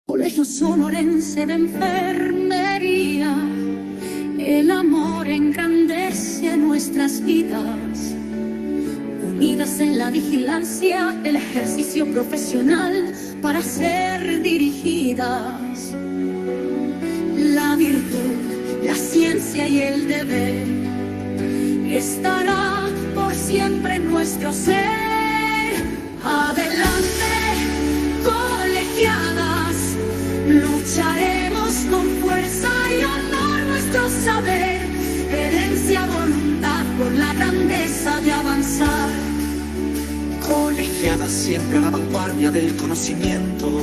Colegio Sonorense de Enfermería, el amor engrandece nuestras vidas. Unidas en la vigilancia, el ejercicio profesional para ser dirigidas. La virtud, la ciencia y el deber estará por siempre en nuestro ser. Adelante, colegiadas, lucharemos con fuerza y honor nuestro saber, herencia, voluntad por la grandeza de avanzar. Colegiadas siempre a la vanguardia del conocimiento,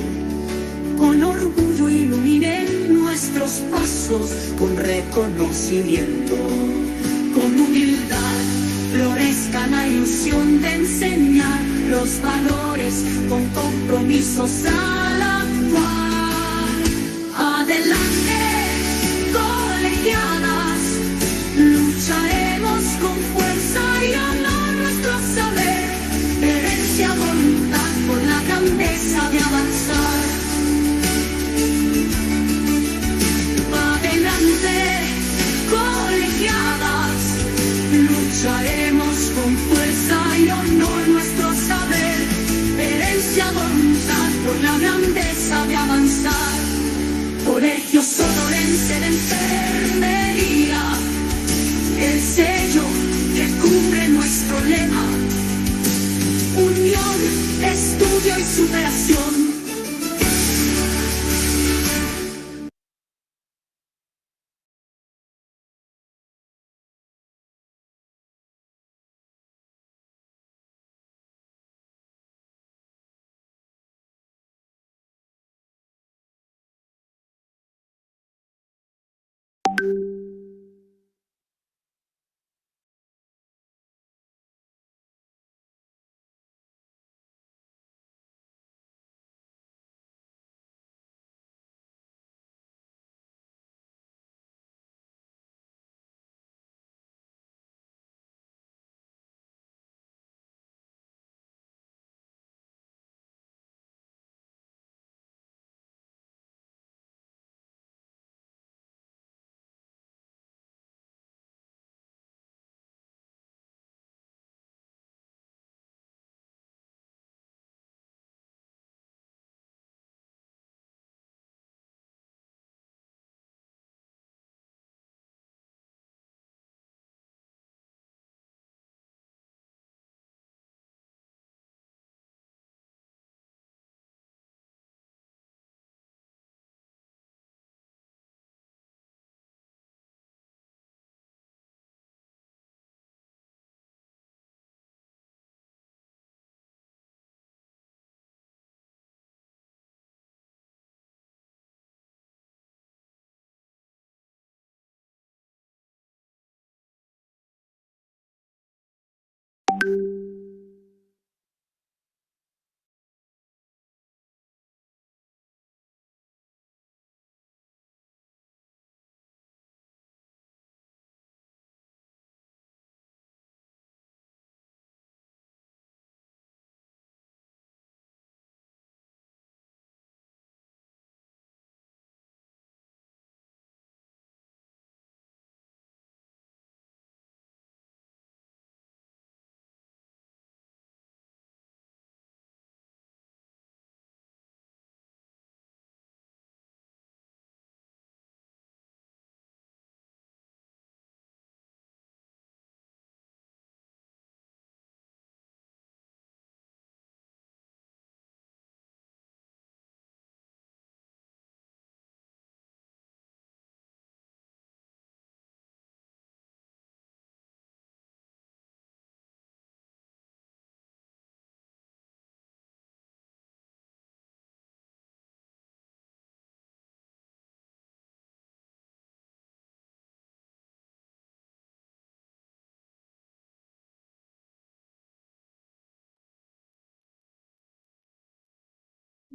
Con orgullo iluminen nuestros pasos, con reconocimiento. con humildad florezca la ilusión de enseñar los valores con compromisos al actuar. Adelante, colegiadas, lucharemos con fuerza y honor nuestro saber, herencia, voluntad por la grandeza de avanzar. Adelante, colegiadas, lucharemos con fuerza y honor nuestro saber, herencia, voluntad por la grandeza de avanzar. Colegio Sonorense de Enfermería, el sello que cubre nuestro lema: unión, estudio y superación.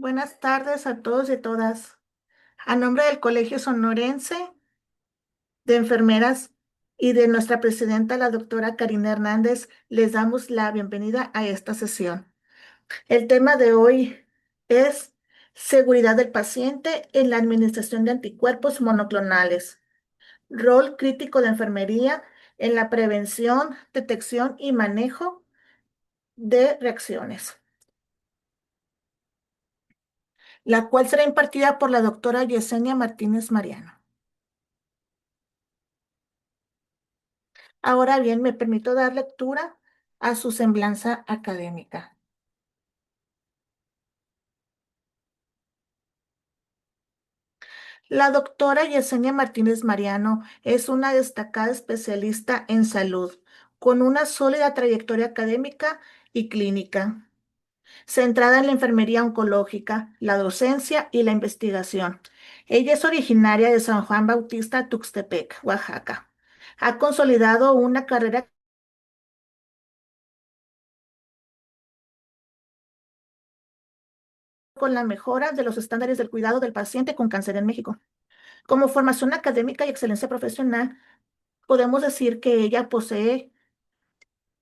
Buenas tardes a todos y todas. A nombre del Colegio Sonorense de Enfermeras y de nuestra presidenta, la doctora Karina Hernández, les damos la bienvenida a esta sesión. El tema de hoy es seguridad del paciente en la administración de anticuerpos monoclonales, rol crítico de enfermería en la prevención, detección y manejo de reacciones, la cual será impartida por la doctora Yesenia Martínez Mariano. Ahora bien, me permito dar lectura a su semblanza académica. La doctora Yesenia Martínez Mariano es una destacada especialista en salud, con una sólida trayectoria académica y clínica, centrada en la enfermería oncológica, la docencia y la investigación. Ella es originaria de San Juan Bautista, Tuxtepec, Oaxaca. Ha consolidado una carrera con la mejora de los estándares del cuidado del paciente con cáncer en México. Como formación académica y excelencia profesional, podemos decir que ella posee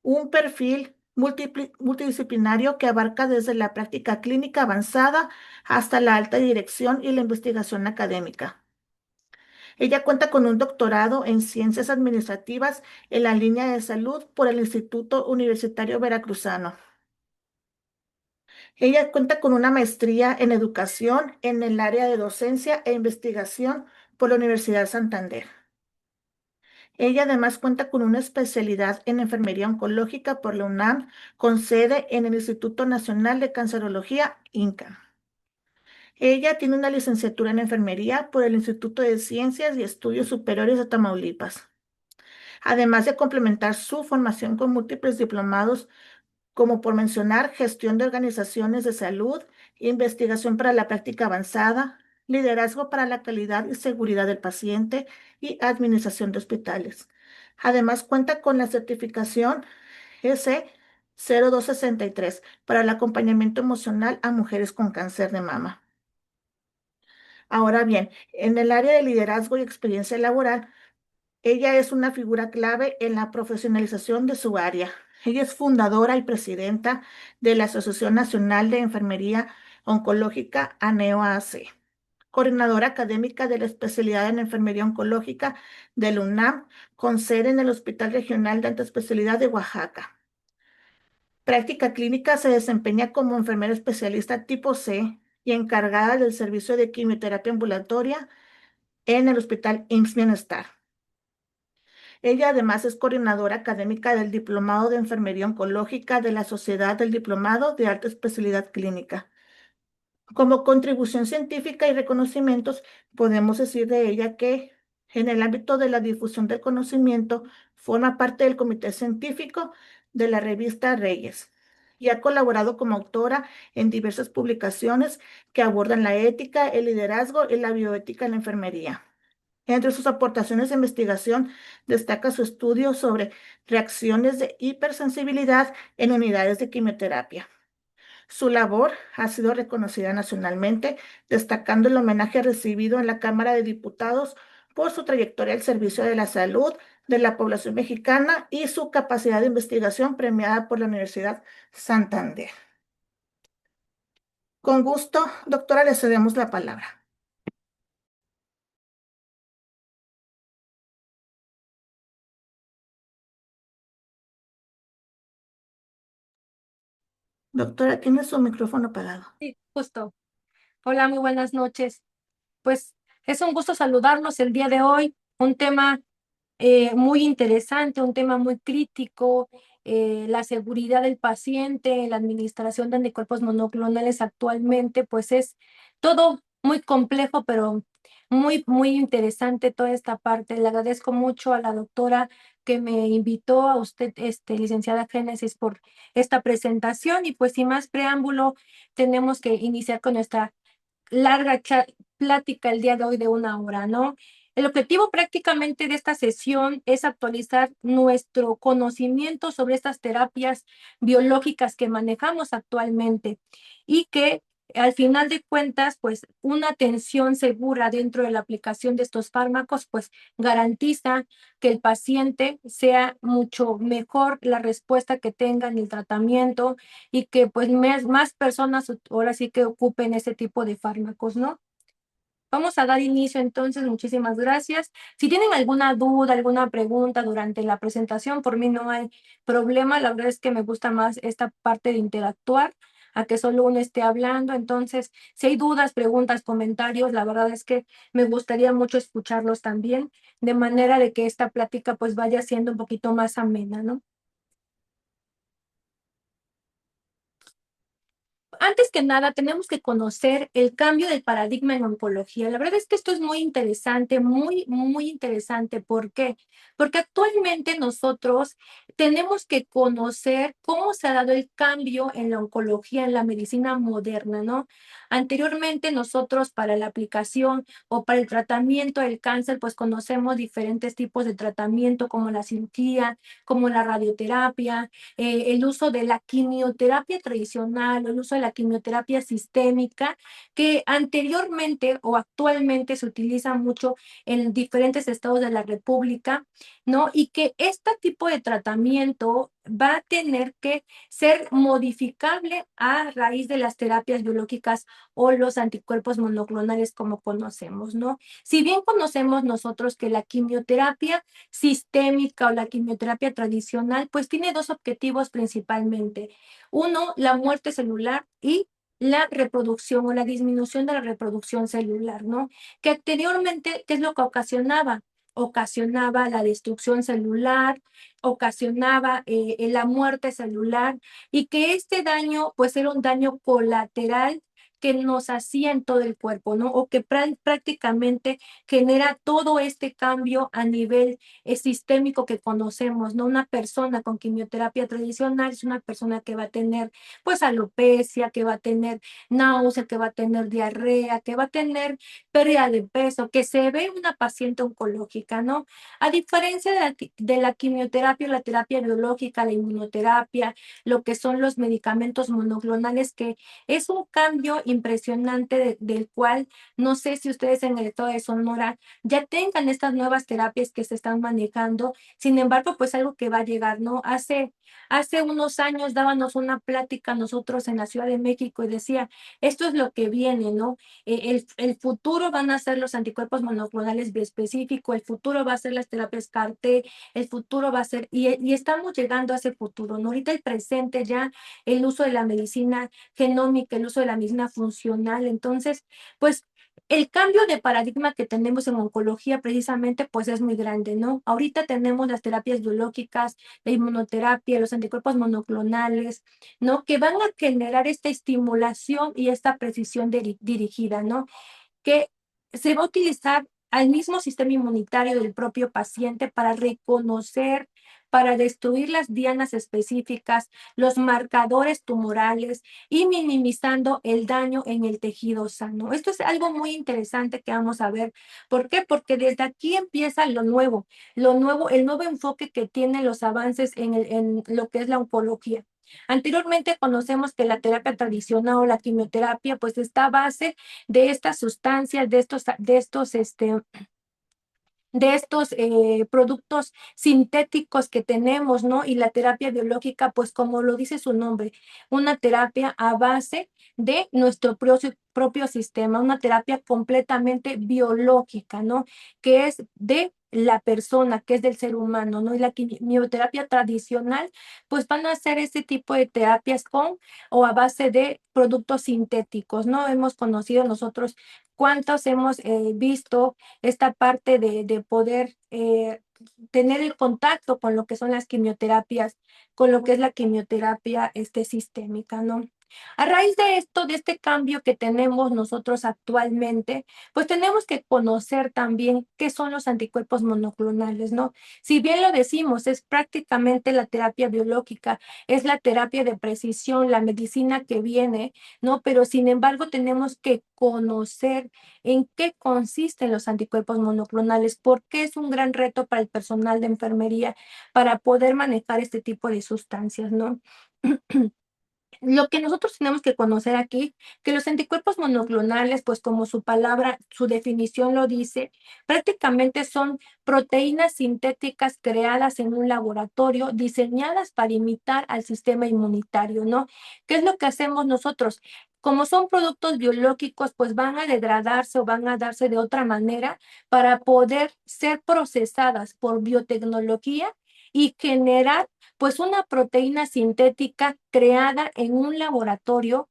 un perfil multidisciplinario que abarca desde la práctica clínica avanzada hasta la alta dirección y la investigación académica. Ella cuenta con un doctorado en ciencias administrativas en la línea de salud por el Instituto Universitario Veracruzano. Ella cuenta con una maestría en educación en el área de docencia e investigación por la Universidad Santander. Ella además cuenta con una especialidad en enfermería oncológica por la UNAM, con sede en el Instituto Nacional de Cancerología, INCA. Ella tiene una licenciatura en enfermería por el Instituto de Ciencias y Estudios Superiores de Tamaulipas, además de complementar su formación con múltiples diplomados, como por mencionar gestión de organizaciones de salud, investigación para la práctica avanzada, liderazgo para la calidad y seguridad del paciente y administración de hospitales. Además, cuenta con la certificación S0263 para el acompañamiento emocional a mujeres con cáncer de mama. Ahora bien, en el área de liderazgo y experiencia laboral, ella es una figura clave en la profesionalización de su área. Ella es fundadora y presidenta de la Asociación Nacional de Enfermería Oncológica, ANEO-AC, coordinadora académica de la especialidad en enfermería oncológica del UNAM, con sede en el Hospital Regional de Alta Especialidad de Oaxaca. Práctica clínica, se desempeña como enfermera especialista tipo C y encargada del servicio de quimioterapia ambulatoria en el Hospital IMSS Bienestar. Ella además es coordinadora académica del Diplomado de Enfermería Oncológica de la Sociedad del Diplomado de Alta Especialidad Clínica. Como contribución científica y reconocimientos, podemos decir de ella que en el ámbito de la difusión del conocimiento forma parte del comité científico de la revista Reyes y ha colaborado como autora en diversas publicaciones que abordan la ética, el liderazgo y la bioética en la enfermería. Entre sus aportaciones de investigación destaca su estudio sobre reacciones de hipersensibilidad en unidades de quimioterapia. Su labor ha sido reconocida nacionalmente, destacando el homenaje recibido en la Cámara de Diputados por su trayectoria al servicio de la salud de la población mexicana y su capacidad de investigación premiada por la Universidad Santander. Con gusto, doctora, le cedemos la palabra. Doctora, tiene su micrófono apagado. Sí, justo. Hola, muy buenas noches. Pues es un gusto saludarlos el día de hoy. Un tema muy interesante, un tema muy crítico, la seguridad del paciente, la administración de anticuerpos monoclonales actualmente, pues es todo muy complejo, pero muy interesante toda esta parte. Le agradezco mucho a la doctora que me invitó, a usted, licenciada Génesis, por esta presentación, y pues sin más preámbulo, tenemos que iniciar con nuestra larga plática el día de hoy de 1 hora, ¿no? El objetivo prácticamente de esta sesión es actualizar nuestro conocimiento sobre estas terapias biológicas que manejamos actualmente y que al final de cuentas, pues una atención segura dentro de la aplicación de estos fármacos, pues garantiza que el paciente sea mucho mejor la respuesta que tenga en el tratamiento y que pues más personas ahora sí que ocupen ese tipo de fármacos, ¿no? Vamos a dar inicio entonces, muchísimas gracias. Si tienen alguna duda, alguna pregunta durante la presentación, por mí no hay problema. La verdad es que me gusta más esta parte de interactuar a que solo uno esté hablando. Entonces, si hay dudas, preguntas, comentarios, la verdad es que me gustaría mucho escucharlos también, de manera de que esta plática pues vaya siendo un poquito más amena, ¿no? Antes que nada, tenemos que conocer el cambio del paradigma en oncología. La verdad es que esto es muy interesante, muy interesante. ¿Por qué? Porque actualmente nosotros tenemos que conocer cómo se ha dado el cambio en la oncología, en la medicina moderna, ¿no? Anteriormente nosotros para la aplicación o para el tratamiento del cáncer, pues conocemos diferentes tipos de tratamiento como la cirugía, como la radioterapia, el uso de la quimioterapia tradicional o el uso de la quimioterapia sistémica, que anteriormente o actualmente se utiliza mucho en diferentes estados de la República, ¿no? Y que este tipo de tratamiento va a tener que ser modificable a raíz de las terapias biológicas o los anticuerpos monoclonales como conocemos, ¿no? Si bien conocemos nosotros que la quimioterapia sistémica o la quimioterapia tradicional, pues tiene dos objetivos principalmente. Uno, la muerte celular y la reproducción o la disminución de la reproducción celular, ¿no? Que anteriormente, ¿qué es lo que ocasionaba? Ocasionaba la destrucción celular, ocasionaba la muerte celular y que este daño pues era un daño colateral que nos hacía en todo el cuerpo, ¿no? O que prácticamente genera todo este cambio a nivel sistémico que conocemos, ¿no? Una persona con quimioterapia tradicional es una persona que va a tener pues alopecia, que va a tener náusea, que va a tener diarrea, que va a tener pérdida de peso, que se ve una paciente oncológica, ¿no? A diferencia de la quimioterapia, la terapia biológica, la inmunoterapia, lo que son los medicamentos monoclonales, que es un cambio impresionante del cual no sé si ustedes en el estado de Sonora ya tengan estas nuevas terapias que se están manejando. Sin embargo, pues algo que va a llegar, ¿no? Hace unos años dábamos una plática nosotros en la Ciudad de México y decía, esto es lo que viene, ¿no? El futuro van a ser los anticuerpos monoclonales biespecíficos, el futuro va a ser las terapias CAR-T, el futuro va a ser, y estamos llegando a ese futuro, ¿no? Ahorita el presente ya, el uso de la medicina genómica, el uso de la medicina funcional, entonces, pues el cambio de paradigma que tenemos en oncología precisamente pues es muy grande, ¿no? Ahorita tenemos las terapias biológicas, la inmunoterapia, los anticuerpos monoclonales, ¿no? Que van a generar esta estimulación y esta precisión dirigida, ¿no? Que se va a utilizar al mismo sistema inmunitario del propio paciente para reconocer, para destruir las dianas específicas, los marcadores tumorales y minimizando el daño en el tejido sano. Esto es algo muy interesante que vamos a ver. ¿Por qué? Porque desde aquí empieza lo nuevo, el nuevo enfoque que tienen los avances en lo que es la oncología. Anteriormente conocemos que la terapia tradicional o la quimioterapia pues está a base de estas sustancias, de estos productos sintéticos que tenemos, ¿no? Y la terapia biológica, pues como lo dice su nombre, una terapia a base de nuestro propio sistema, una terapia completamente biológica, ¿no? Que es de la persona, que es del ser humano, ¿no? Y la quimioterapia tradicional, pues van a hacer este tipo de terapias con o a base de productos sintéticos, ¿no? Hemos conocido nosotros cuántos hemos visto esta parte de poder tener el contacto con lo que son las quimioterapias, con lo que es la quimioterapia sistémica, ¿no? A raíz de esto, de este cambio que tenemos nosotros actualmente, pues tenemos que conocer también qué son los anticuerpos monoclonales, ¿no? Si bien lo decimos, es prácticamente la terapia biológica, es la terapia de precisión, la medicina que viene, ¿no? Pero sin embargo, tenemos que conocer en qué consisten los anticuerpos monoclonales, porque es un gran reto para el personal de enfermería para poder manejar este tipo de sustancias, ¿no? Lo que nosotros tenemos que conocer aquí, que los anticuerpos monoclonales, pues como su palabra, su definición lo dice, prácticamente son proteínas sintéticas creadas en un laboratorio, diseñadas para imitar al sistema inmunitario, ¿no? ¿Qué es lo que hacemos nosotros? Como son productos biológicos, pues van a degradarse o van a darse de otra manera para poder ser procesadas por biotecnología y generar pues una proteína sintética creada en un laboratorio,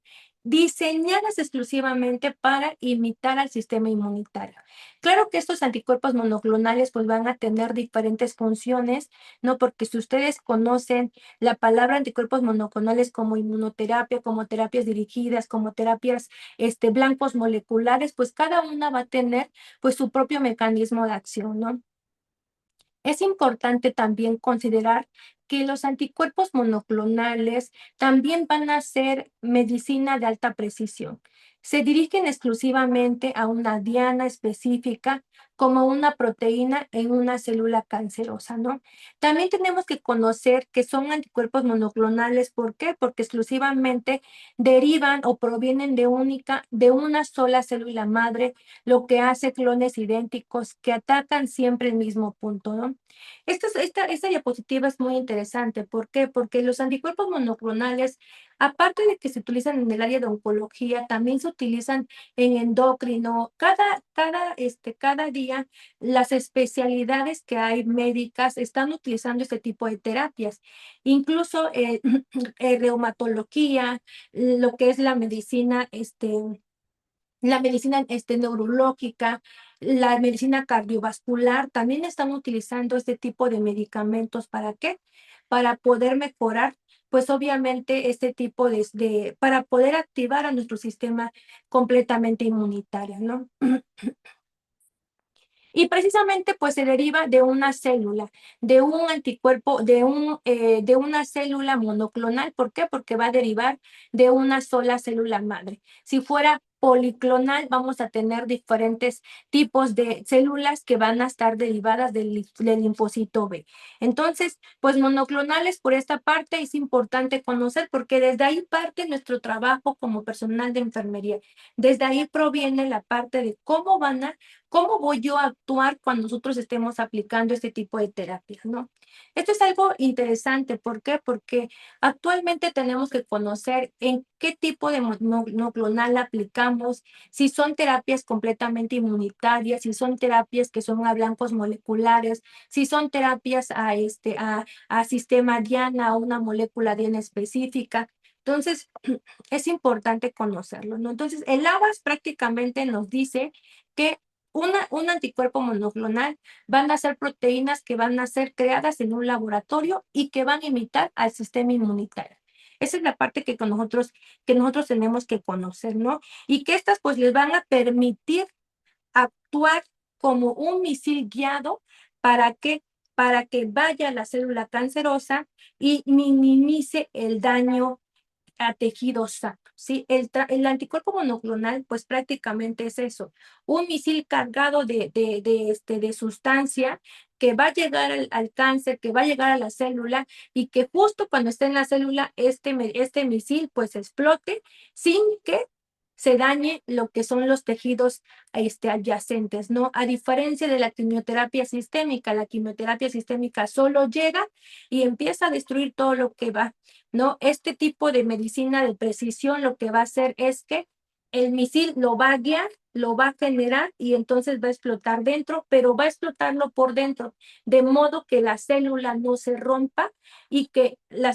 diseñadas exclusivamente para imitar al sistema inmunitario. Claro que estos anticuerpos monoclonales pues van a tener diferentes funciones, ¿no? Porque si ustedes conocen la palabra anticuerpos monoclonales como inmunoterapia, como terapias dirigidas, como terapias blancos moleculares, pues cada una va a tener pues su propio mecanismo de acción, ¿no? Es importante también considerar que los anticuerpos monoclonales también van a ser medicina de alta precisión. Se dirigen exclusivamente a una diana específica como una proteína en una célula cancerosa, ¿no? También tenemos que conocer que son anticuerpos monoclonales. ¿Por qué? Porque exclusivamente derivan o provienen de una sola célula madre, lo que hace clones idénticos que atacan siempre el mismo punto, ¿no? Esta diapositiva es muy interesante. ¿Por qué? Porque los anticuerpos monoclonales, aparte de que se utilizan en el área de oncología, también se utilizan en endocrino. Cada día las especialidades que hay médicas están utilizando este tipo de terapias. Incluso reumatología, lo que es la medicina neurológica, la medicina cardiovascular, también están utilizando este tipo de medicamentos. ¿Para qué? Para poder mejorar, pues obviamente, este tipo para poder activar a nuestro sistema completamente inmunitario, ¿no? Y precisamente pues se deriva de una célula, de un anticuerpo, de una célula monoclonal. ¿Por qué? Porque va a derivar de una sola célula madre. Si fuera policlonal, vamos a tener diferentes tipos de células que van a estar derivadas del linfocito B. Entonces, pues monoclonales por esta parte es importante conocer, porque desde ahí parte nuestro trabajo como personal de enfermería. Desde ahí proviene la parte de ¿cómo voy yo a actuar cuando nosotros estemos aplicando este tipo de terapias, ¿no? Esto es algo interesante. ¿Por qué? Porque actualmente tenemos que conocer en qué tipo de monoclonal aplicamos, si son terapias completamente inmunitarias, si son terapias que son a blancos moleculares, si son terapias a sistema diana, a una molécula diana específica. Entonces, es importante conocerlo, ¿no? Entonces, el ABAS prácticamente nos dice que un anticuerpo monoclonal van a ser proteínas que van a ser creadas en un laboratorio y que van a imitar al sistema inmunitario. Esa es la parte que nosotros tenemos que conocer, ¿no? Y que estas pues les van a permitir actuar como un misil guiado. ¿Para qué? Para que vaya a la célula cancerosa y minimice el daño a tejidos sanos, ¿sí? El anticuerpo monoclonal, pues prácticamente es eso, un misil cargado de sustancia que va a llegar al cáncer, que va a llegar a la célula, y que justo cuando esté en la célula, este misil pues explote sin que se dañe lo que son los tejidos adyacentes, ¿no? A diferencia de la quimioterapia sistémica, la quimioterapia sistémica solo llega y empieza a destruir todo lo que va, ¿no? Este tipo de medicina de precisión lo que va a hacer es que el misil lo va a guiar, lo va a generar y entonces va a explotar dentro, pero va a explotarlo por dentro, de modo que la célula no se rompa y que la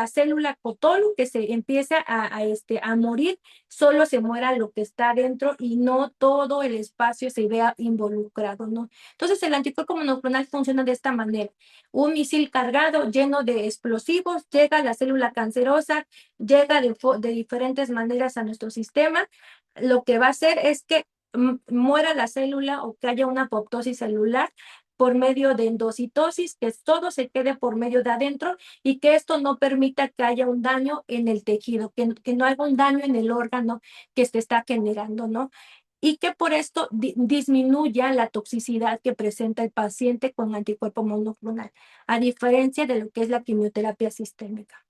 célula, con todo lo que se empiece a morir, solo se muera lo que está dentro y no todo el espacio se vea involucrado, ¿no? Entonces el anticuerpo monoclonal funciona de esta manera. Un misil cargado, lleno de explosivos, llega a la célula cancerosa, llega de diferentes maneras a nuestro sistema. Lo que va a hacer es que muera la célula o que haya una apoptosis celular por medio de endocitosis, que todo se quede por medio de adentro y que esto no permita que haya un daño en el tejido, que no haya un daño en el órgano que se está generando, ¿no? Y que por esto disminuya la toxicidad que presenta el paciente con anticuerpo monoclonal, a diferencia de lo que es la quimioterapia sistémica.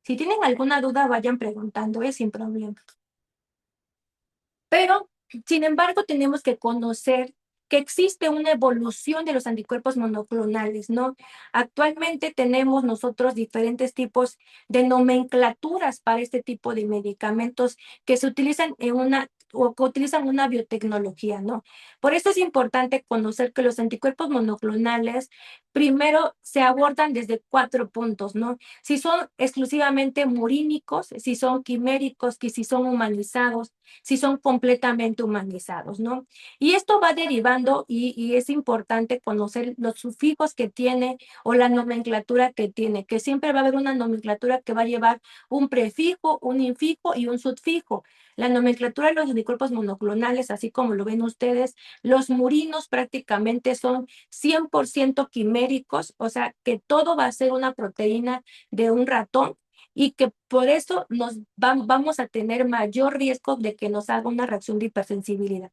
Si tienen alguna duda, vayan preguntando, sin problema. Pero, sin embargo, tenemos que conocer que existe una evolución de los anticuerpos monoclonales, ¿no? Actualmente tenemos nosotros diferentes tipos de nomenclaturas para este tipo de medicamentos que se utilizan en una o que utilizan una biotecnología, ¿no? Por eso es importante conocer que los anticuerpos monoclonales primero se abordan desde 4 puntos, ¿no? Si son exclusivamente murínicos, si son quiméricos, que si son humanizados, si son completamente humanizados, ¿no? Y esto va derivando y es importante conocer los sufijos que tiene o la nomenclatura que tiene, que siempre va a haber una nomenclatura que va a llevar un prefijo, un infijo y un sufijo. La nomenclatura de los anticuerpos monoclonales, así como lo ven ustedes, los murinos prácticamente son 100% quiméricos, o sea que todo va a ser una proteína de un ratón y que por eso vamos a tener mayor riesgo de que nos haga una reacción de hipersensibilidad.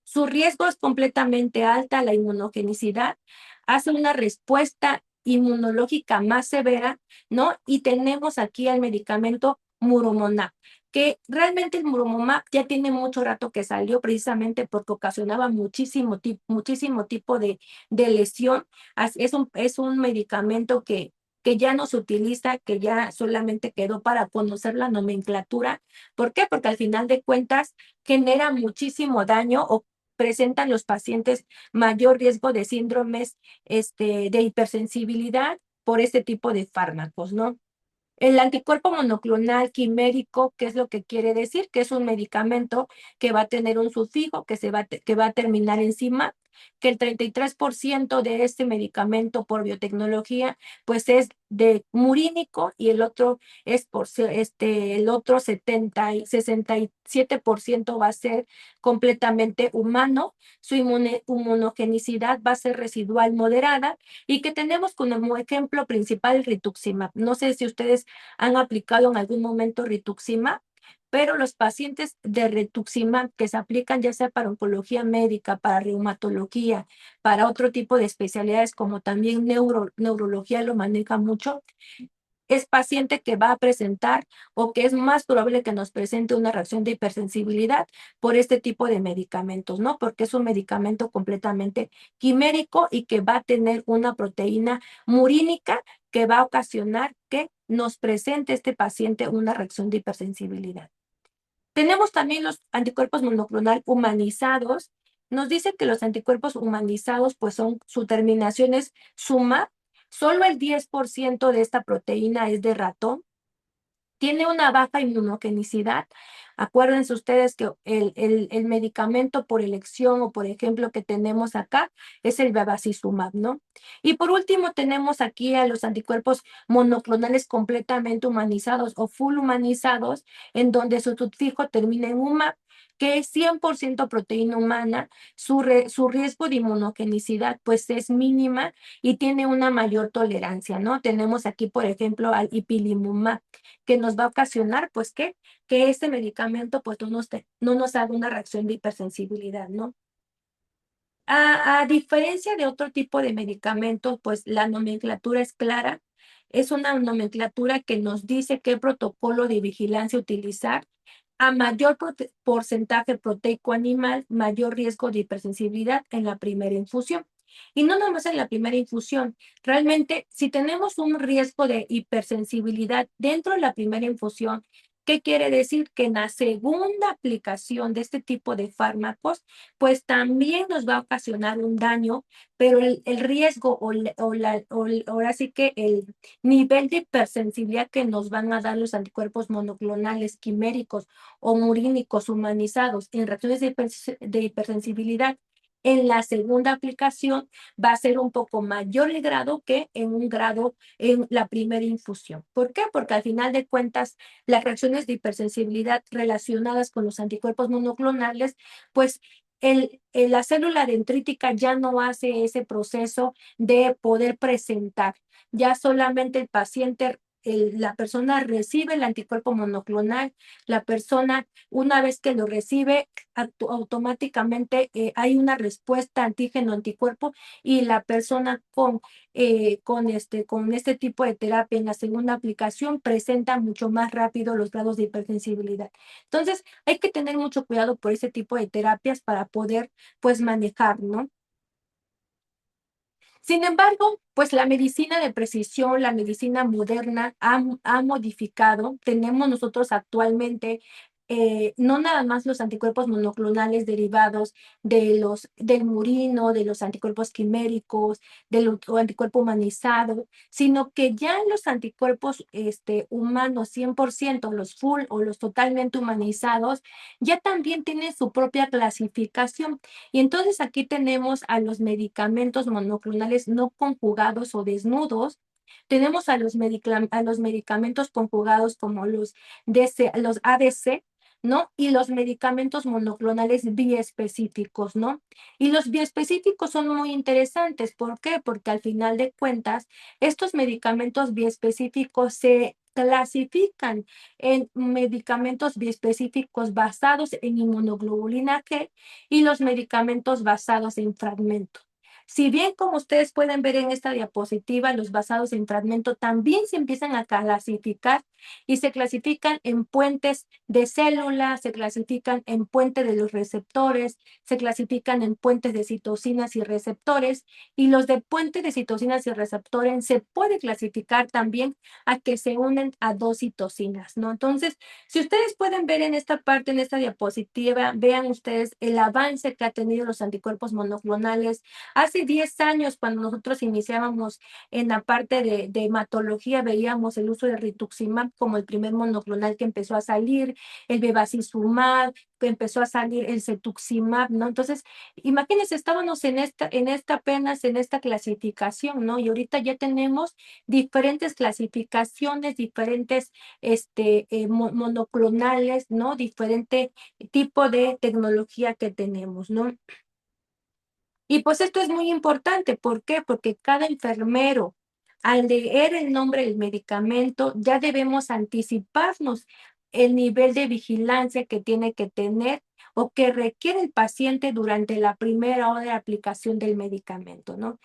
Su riesgo es completamente alta, la inmunogenicidad hace una respuesta inmunológica más severa, ¿no? Y tenemos aquí el medicamento Muromonab, que realmente el Muromonab ya tiene mucho rato que salió precisamente porque ocasionaba muchísimo tipo de lesión. Es un medicamento que ya no se utiliza, que ya solamente quedó para conocer la nomenclatura. ¿Por qué? Porque al final de cuentas genera muchísimo daño o presentan los pacientes mayor riesgo de síndromes de hipersensibilidad por este tipo de fármacos, ¿no? El anticuerpo monoclonal quimérico, ¿qué es lo que quiere decir? Que es un medicamento que va a tener un sufijo que va a terminar en que el 33% de este medicamento por biotecnología pues es de murínico y el otro es el otro 67% va a ser completamente humano. Su inmunogenicidad va a ser residual moderada y que tenemos como ejemplo principal el rituximab. No sé si ustedes han aplicado en algún momento rituximab, pero los pacientes de rituximab que se aplican ya sea para oncología médica, para reumatología, para otro tipo de especialidades como también neurología lo maneja mucho, es paciente que va a presentar o que es más probable que nos presente una reacción de hipersensibilidad por este tipo de medicamentos, ¿no? Porque es un medicamento completamente quimérico y que va a tener una proteína murínica que va a ocasionar que nos presente este paciente una reacción de hipersensibilidad. Tenemos también los anticuerpos monoclonal humanizados. Nos dice que los anticuerpos humanizados, pues su terminación es suma. Solo el 10% de esta proteína es de ratón. Tiene una baja inmunogenicidad. Acuérdense ustedes que el medicamento por elección o por ejemplo que tenemos acá es el bevacizumab, ¿no? Y por último tenemos aquí a los anticuerpos monoclonales completamente humanizados o full humanizados, en donde su sufijo termina en umab, que es 100% proteína humana. Su riesgo de inmunogenicidad pues es mínima y tiene una mayor tolerancia, ¿no? Tenemos aquí, por ejemplo, al ipilimumab, que nos va a ocasionar, pues, que este medicamento, pues, no nos haga una reacción de hipersensibilidad, ¿no? A diferencia de otro tipo de medicamentos, pues, la nomenclatura es clara. Es una nomenclatura que nos dice qué protocolo de vigilancia utilizar. A mayor porcentaje proteico animal, mayor riesgo de hipersensibilidad en la primera infusión. Y no nomás en la primera infusión, realmente si tenemos un riesgo de hipersensibilidad dentro de la primera infusión, ¿qué quiere decir? Que en la segunda aplicación de este tipo de fármacos, pues también nos va a ocasionar un daño, pero el riesgo ahora sí que el nivel de hipersensibilidad que nos van a dar los anticuerpos monoclonales quiméricos o murínicos humanizados en reacciones de hipersensibilidad en la segunda aplicación va a ser un poco mayor el grado que en un grado en la primera infusión. ¿Por qué? Porque al final de cuentas las reacciones de hipersensibilidad relacionadas con los anticuerpos monoclonales, pues la célula dendrítica ya no hace ese proceso de poder presentar. Ya solamente el paciente la persona recibe el anticuerpo monoclonal, la persona, una vez que lo recibe, automáticamente hay una respuesta antígeno-anticuerpo y la persona con este tipo de terapia en la segunda aplicación presenta mucho más rápido los grados de hipersensibilidad. Entonces, hay que tener mucho cuidado por ese tipo de terapias para poder, pues, manejar, ¿no? Sin embargo, pues la medicina de precisión, la medicina moderna ha modificado. Tenemos nosotros actualmente no nada más los anticuerpos monoclonales derivados del murino, de los anticuerpos quiméricos, del anticuerpo humanizado, sino que ya los anticuerpos humanos 100%, los full o los totalmente humanizados, ya también tienen su propia clasificación. Y entonces aquí tenemos a los medicamentos monoclonales no conjugados o desnudos. Tenemos a los medicamentos conjugados como los ADC, ¿no? Y los medicamentos monoclonales biespecíficos, ¿no? Y los biespecíficos son muy interesantes. ¿Por qué? Porque al final de cuentas, estos medicamentos biespecíficos se clasifican en medicamentos biespecíficos basados en inmunoglobulina G y los medicamentos basados en fragmento. Si bien, como ustedes pueden ver en esta diapositiva, los basados en fragmento también se empiezan a clasificar y se clasifican en puentes de células, se clasifican en puentes de los receptores, se clasifican en puentes de citocinas y receptores, y los de puentes de citocinas y receptores se puede clasificar también a que se unen a dos citocinas, ¿no? Entonces, si ustedes pueden ver en esta parte, en esta diapositiva, vean ustedes el avance que ha tenido los anticuerpos monoclonales. Hace 10 años, cuando nosotros iniciábamos en la parte de hematología, veíamos el uso de rituximab como el primer monoclonal que empezó a salir, el bevacizumab, que empezó a salir el cetuximab, ¿no? Entonces, imagínense, estábamos en esta clasificación, ¿no? Y ahorita ya tenemos diferentes clasificaciones, diferentes monoclonales, ¿no? Diferente tipo de tecnología que tenemos, ¿no? Y pues esto es muy importante. ¿Por qué? Porque cada enfermero, al leer el nombre del medicamento, ya debemos anticiparnos el nivel de vigilancia que tiene que tener o que requiere el paciente durante la primera hora de aplicación del medicamento, ¿no?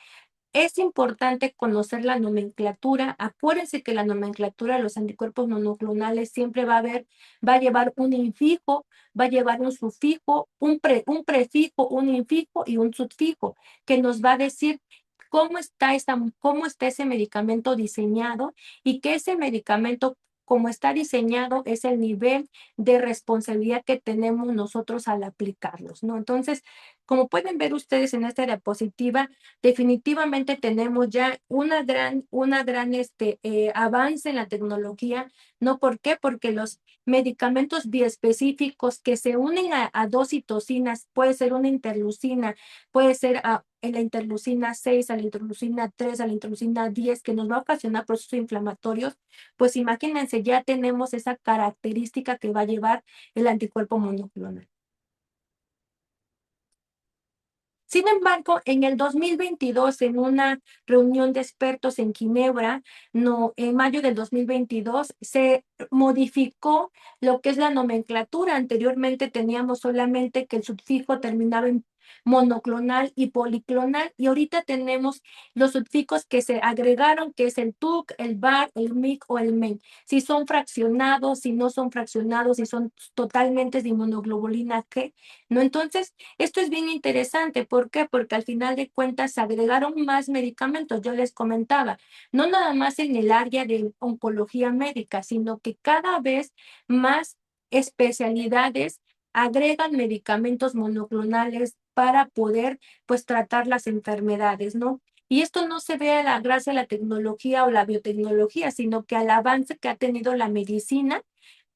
Es importante conocer la nomenclatura. Acuérdense que la nomenclatura de los anticuerpos monoclonales siempre va a llevar un infijo, va a llevar un sufijo, un prefijo, un infijo y un sufijo, que nos va a decir cómo está ese medicamento diseñado y que ese medicamento, como está diseñado, es el nivel de responsabilidad que tenemos nosotros al aplicarlos, ¿no? Entonces, como pueden ver ustedes en esta diapositiva, definitivamente tenemos ya una gran avance en la tecnología, ¿no? ¿Por qué? Porque los medicamentos biespecíficos que se unen a dos citocinas, puede ser una interleucina, puede ser la interleucina 6, a la interleucina 3, a la interleucina 10, que nos va a ocasionar procesos inflamatorios, pues imagínense, ya tenemos esa característica que va a llevar el anticuerpo monoclonal. Sin embargo, en el 2022, en una reunión de expertos en Ginebra, en mayo del 2022, se modificó lo que es la nomenclatura. Anteriormente teníamos solamente que el sufijo terminaba en monoclonal y policlonal, y ahorita tenemos los sufijos que se agregaron, que es el TUC, el BAR, el MIC o el MEN. Si son fraccionados, si no son fraccionados, si son totalmente de inmunoglobulina G, ¿no? Entonces, esto es bien interesante. ¿Por qué? Porque al final de cuentas se agregaron más medicamentos. Yo les comentaba, no nada más en el área de oncología médica, sino que cada vez más especialidades agregan medicamentos monoclonales para poder, pues, tratar las enfermedades, ¿no? Y esto no se ve gracias a la tecnología o la biotecnología, sino que al avance que ha tenido la medicina,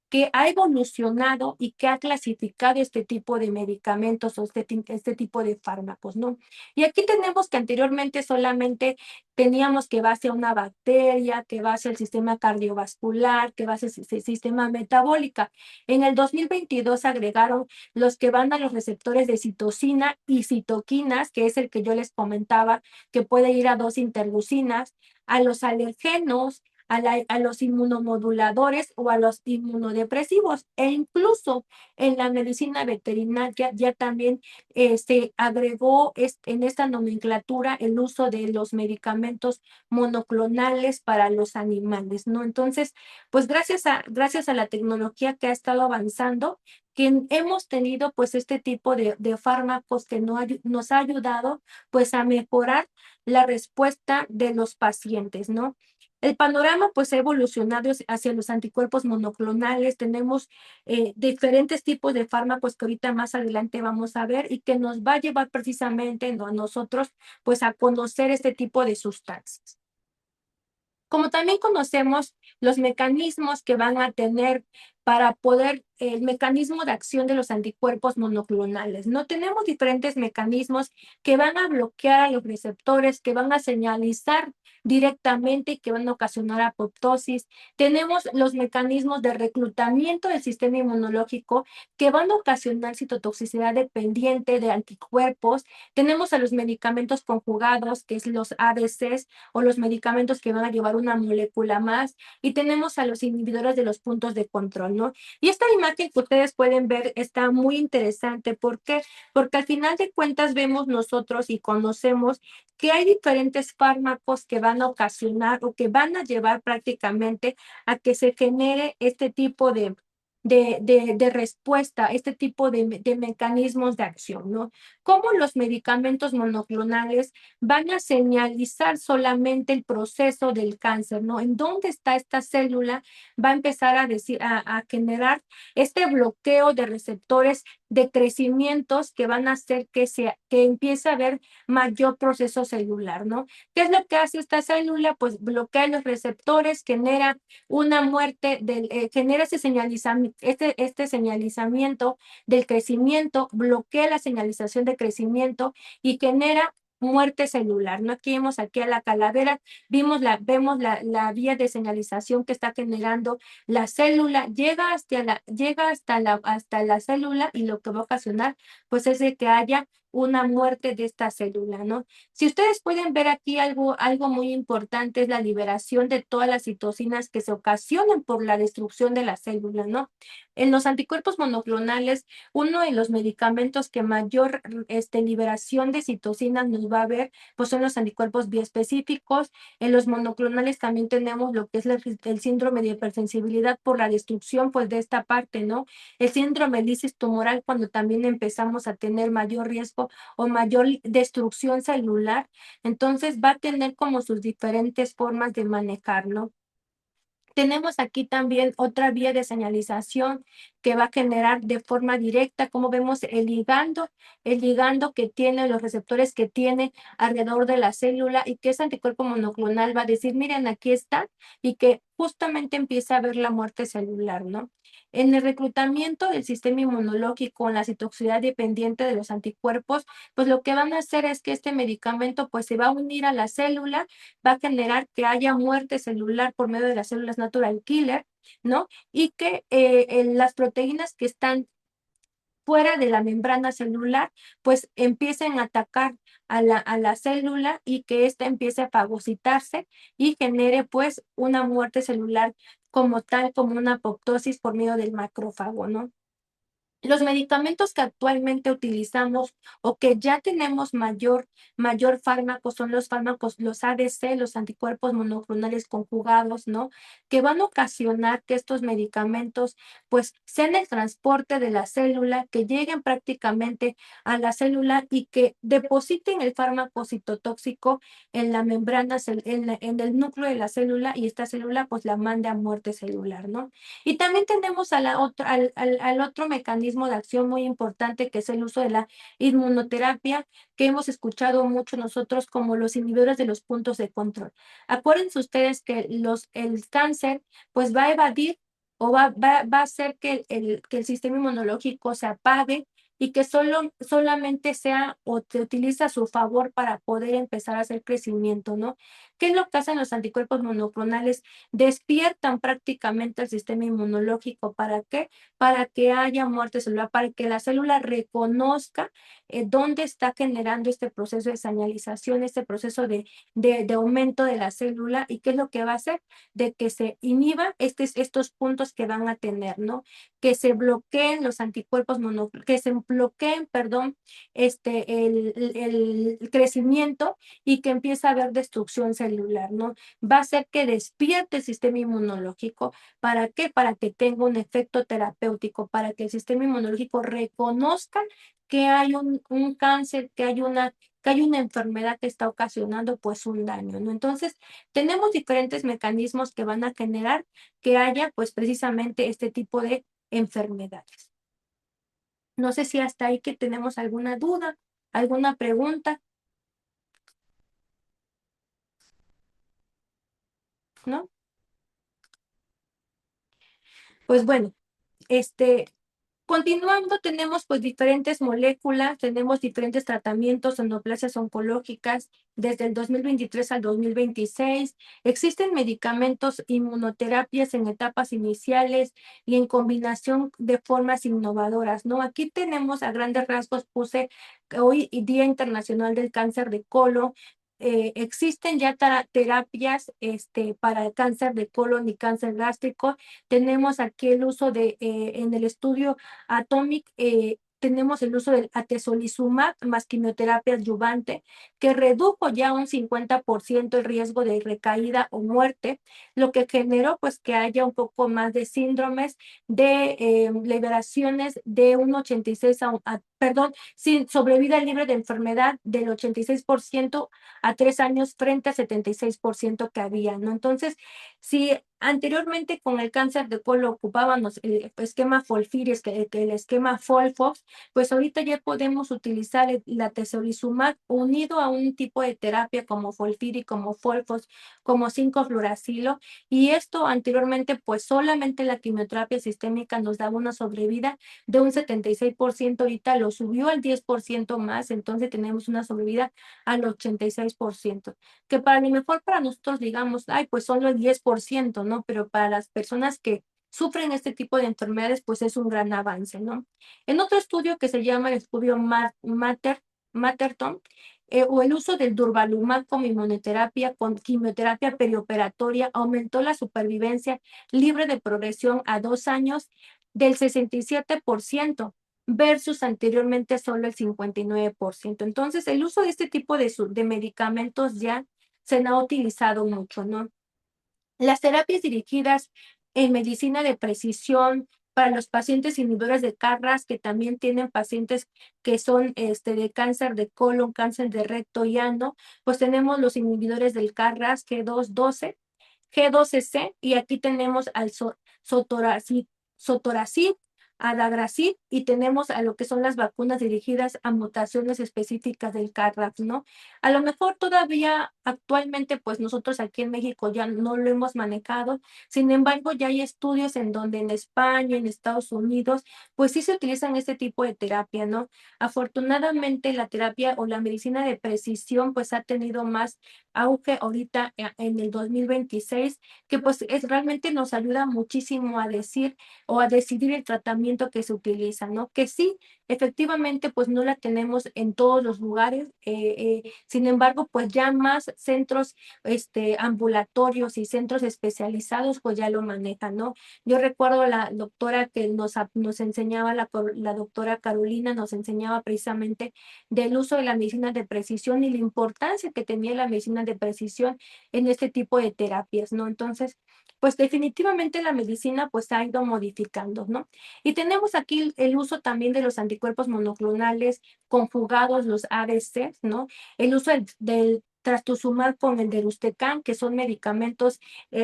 que ha evolucionado y que ha clasificado este tipo de medicamentos o este tipo de fármacos, ¿no? Y aquí tenemos que anteriormente solamente teníamos que base a una bacteria, que base al sistema cardiovascular, que base al sistema metabólica. En el 2022 agregaron los que van a los receptores de citocina y citoquinas, que es el que yo les comentaba, que puede ir a dos interleucinas, a los alergenos, a los inmunomoduladores o a los inmunodepresivos. E incluso en la medicina veterinaria ya también se agregó en esta nomenclatura el uso de los medicamentos monoclonales para los animales, ¿no? Entonces, pues gracias a la tecnología que ha estado avanzando, que hemos tenido pues este tipo de fármacos que nos ha ayudado pues a mejorar la respuesta de los pacientes, ¿no? El panorama pues ha evolucionado hacia los anticuerpos monoclonales. Tenemos diferentes tipos de fármacos que ahorita más adelante vamos a ver y que nos va a llevar precisamente, ¿no?, a nosotros pues a conocer este tipo de sustancias. Como también conocemos los mecanismos que van a tener para poder, el mecanismo de acción de los anticuerpos monoclonales, ¿no? Tenemos diferentes mecanismos que van a bloquear a los receptores, que van a señalizar directamente y que van a ocasionar apoptosis. Tenemos los mecanismos de reclutamiento del sistema inmunológico que van a ocasionar citotoxicidad dependiente de anticuerpos. Tenemos a los medicamentos conjugados, que es los ADCs, o los medicamentos que van a llevar una molécula más, y tenemos a los inhibidores de los puntos de control, ¿no? Y esta imagen que ustedes pueden ver está muy interesante. ¿Por qué? Porque al final de cuentas vemos nosotros y conocemos que hay diferentes fármacos que van a ocasionar o que van a llevar prácticamente a que se genere este tipo de respuesta, este tipo de mecanismos de acción, ¿no? Cómo los medicamentos monoclonales van a señalizar solamente el proceso del cáncer, ¿no? En dónde está esta célula, va a empezar a generar este bloqueo de receptores de crecimientos que van a hacer que empiece a haber mayor proceso celular, ¿no? ¿Qué es lo que hace esta célula? Pues bloquea los receptores, genera una muerte, genera este señalizamiento del crecimiento, bloquea la señalización de crecimiento y genera muerte celular, ¿no? Aquí vemos aquí a la calavera, vemos la vía de señalización que está generando la célula, llega hasta la célula, y lo que va a ocasionar pues es de que haya una muerte de esta célula, ¿no? Si ustedes pueden ver aquí algo muy importante, es la liberación de todas las citocinas que se ocasionan por la destrucción de la célula, ¿no? En los anticuerpos monoclonales, uno de los medicamentos que mayor liberación de citocinas nos va a ver, pues son los anticuerpos biespecíficos. En los monoclonales también tenemos lo que es el síndrome de hipersensibilidad por la destrucción pues de esta parte, ¿no? El síndrome de lisis tumoral, cuando también empezamos a tener mayor riesgo o mayor destrucción celular, entonces va a tener como sus diferentes formas de manejar, ¿no? Tenemos aquí también otra vía de señalización que va a generar de forma directa, como vemos el ligando que tiene, los receptores que tiene alrededor de la célula, y que ese anticuerpo monoclonal va a decir, miren, aquí está, y que justamente empieza a ver la muerte celular, ¿no? En el reclutamiento del sistema inmunológico, en la citotoxicidad dependiente de los anticuerpos, pues lo que van a hacer es que este medicamento pues se va a unir a la célula, va a generar que haya muerte celular por medio de las células natural killer, ¿no? Y que las proteínas que están fuera de la membrana celular, pues empiecen a atacar a la célula, y que ésta empiece a fagocitarse y genere pues una muerte celular como tal, como una apoptosis por medio del macrófago, ¿no? Los medicamentos que actualmente utilizamos o que ya tenemos mayor fármaco son los fármacos, los ADC, los anticuerpos monoclonales conjugados, ¿no? Que van a ocasionar que estos medicamentos pues sean el transporte de la célula, que lleguen prácticamente a la célula y que depositen el fármaco citotóxico en la membrana, en el núcleo de la célula, y esta célula pues la mande a muerte celular, ¿no? Y también tenemos al otro mecanismo de acción muy importante, que es el uso de la inmunoterapia, que hemos escuchado mucho nosotros como los inhibidores de los puntos de control. Acuérdense ustedes que el cáncer pues va a evadir o va a hacer que el sistema inmunológico se apague, y que solamente sea o se utiliza a su favor para poder empezar a hacer crecimiento, ¿no? ¿Qué es lo que hacen los anticuerpos monoclonales? Despiertan prácticamente el sistema inmunológico. ¿Para qué? Para que haya muerte celular, para que la célula reconozca dónde está generando este proceso de señalización, este proceso de aumento de la célula, y qué es lo que va a hacer, de que se inhiban estos puntos que van a tener, ¿no? Que se bloqueen los anticuerpos que se bloqueen, perdón, el crecimiento, y que empiece a haber destrucción celular, ¿no? Va a hacer que despierte el sistema inmunológico. ¿Para qué? Para que tenga un efecto terapéutico, para que el sistema inmunológico reconozca que hay un cáncer, que hay una enfermedad que está ocasionando pues un daño, ¿no? Entonces, tenemos diferentes mecanismos que van a generar que haya pues precisamente este tipo de enfermedades. No sé si hasta ahí que tenemos alguna duda, alguna pregunta, ¿no? Pues bueno, continuando, tenemos pues diferentes moléculas, tenemos diferentes tratamientos en neoplasias oncológicas desde el 2023 al 2026. Existen medicamentos, inmunoterapias en etapas iniciales y en combinación de formas innovadoras, ¿no? Aquí tenemos a grandes rasgos, puse hoy Día Internacional del Cáncer de Colon. Existen ya terapias para el cáncer de colon y cáncer gástrico. Tenemos aquí el uso en el estudio Atomic, tenemos el uso del atezolizumab más quimioterapia adyuvante, que redujo ya un 50% el riesgo de recaída o muerte, lo que generó pues que haya un poco más de síndromes de liberaciones de un 86 perdón, sin sobrevida libre de enfermedad del 86% a 3 años frente al 76% que había, ¿no? Entonces, si anteriormente con el cáncer de colon ocupábamos el esquema FOLFIRI, que el esquema FOLFOX, pues ahorita ya podemos utilizar la atezolizumab unido a un tipo de terapia como FOLFIRI, como FOLFOX, como 5-fluoracilo, y esto anteriormente pues solamente la quimioterapia sistémica nos daba una sobrevida de un 76%, ahorita lo subió al 10% más, entonces tenemos una sobrevida al 86%, que para lo mejor para nosotros digamos, ay, pues solo el 10%, ¿no? Pero para las personas que sufren este tipo de enfermedades, pues es un gran avance, ¿no? En otro estudio que se llama el estudio Matterton, o el uso del durvalumab como inmunoterapia con quimioterapia perioperatoria aumentó la supervivencia libre de progresión a 2 años del 67% versus anteriormente solo el 59%. Entonces, el uso de este tipo de medicamentos ya se ha utilizado mucho, ¿no? Las terapias dirigidas en medicina de precisión para los pacientes inhibidores de KRAS, que también tienen pacientes que son de cáncer de colon, cáncer de recto y ano, pues tenemos los inhibidores del KRAS G12, G12C, y aquí tenemos al sotorasib, adagrasib, y tenemos a lo que son las vacunas dirigidas a mutaciones específicas del KRAS, ¿no? A lo mejor todavía actualmente, pues nosotros aquí en México ya no lo hemos manejado, sin embargo, ya hay estudios en donde en España, en Estados Unidos, pues sí se utilizan este tipo de terapia, ¿no? Afortunadamente, la terapia o la medicina de precisión, pues ha tenido más auge ahorita en el 2026, que pues realmente nos ayuda muchísimo a decir o a decidir el tratamiento que se utiliza, ¿no? Que sí, efectivamente, pues no la tenemos en todos los lugares, sin embargo, pues ya más centros ambulatorios y centros especializados, pues ya lo manejan, ¿no? Yo recuerdo la doctora que nos enseñaba, la doctora Carolina, nos enseñaba precisamente del uso de la medicina de precisión y la importancia que tenía la medicina de precisión en este tipo de terapias, ¿no? Entonces, pues definitivamente la medicina pues ha ido modificando, ¿no? Y tenemos aquí el uso también de los anticuerpos monoclonales conjugados, los ADC, ¿no? El uso del trastuzumab con el deruxtecan, que son medicamentos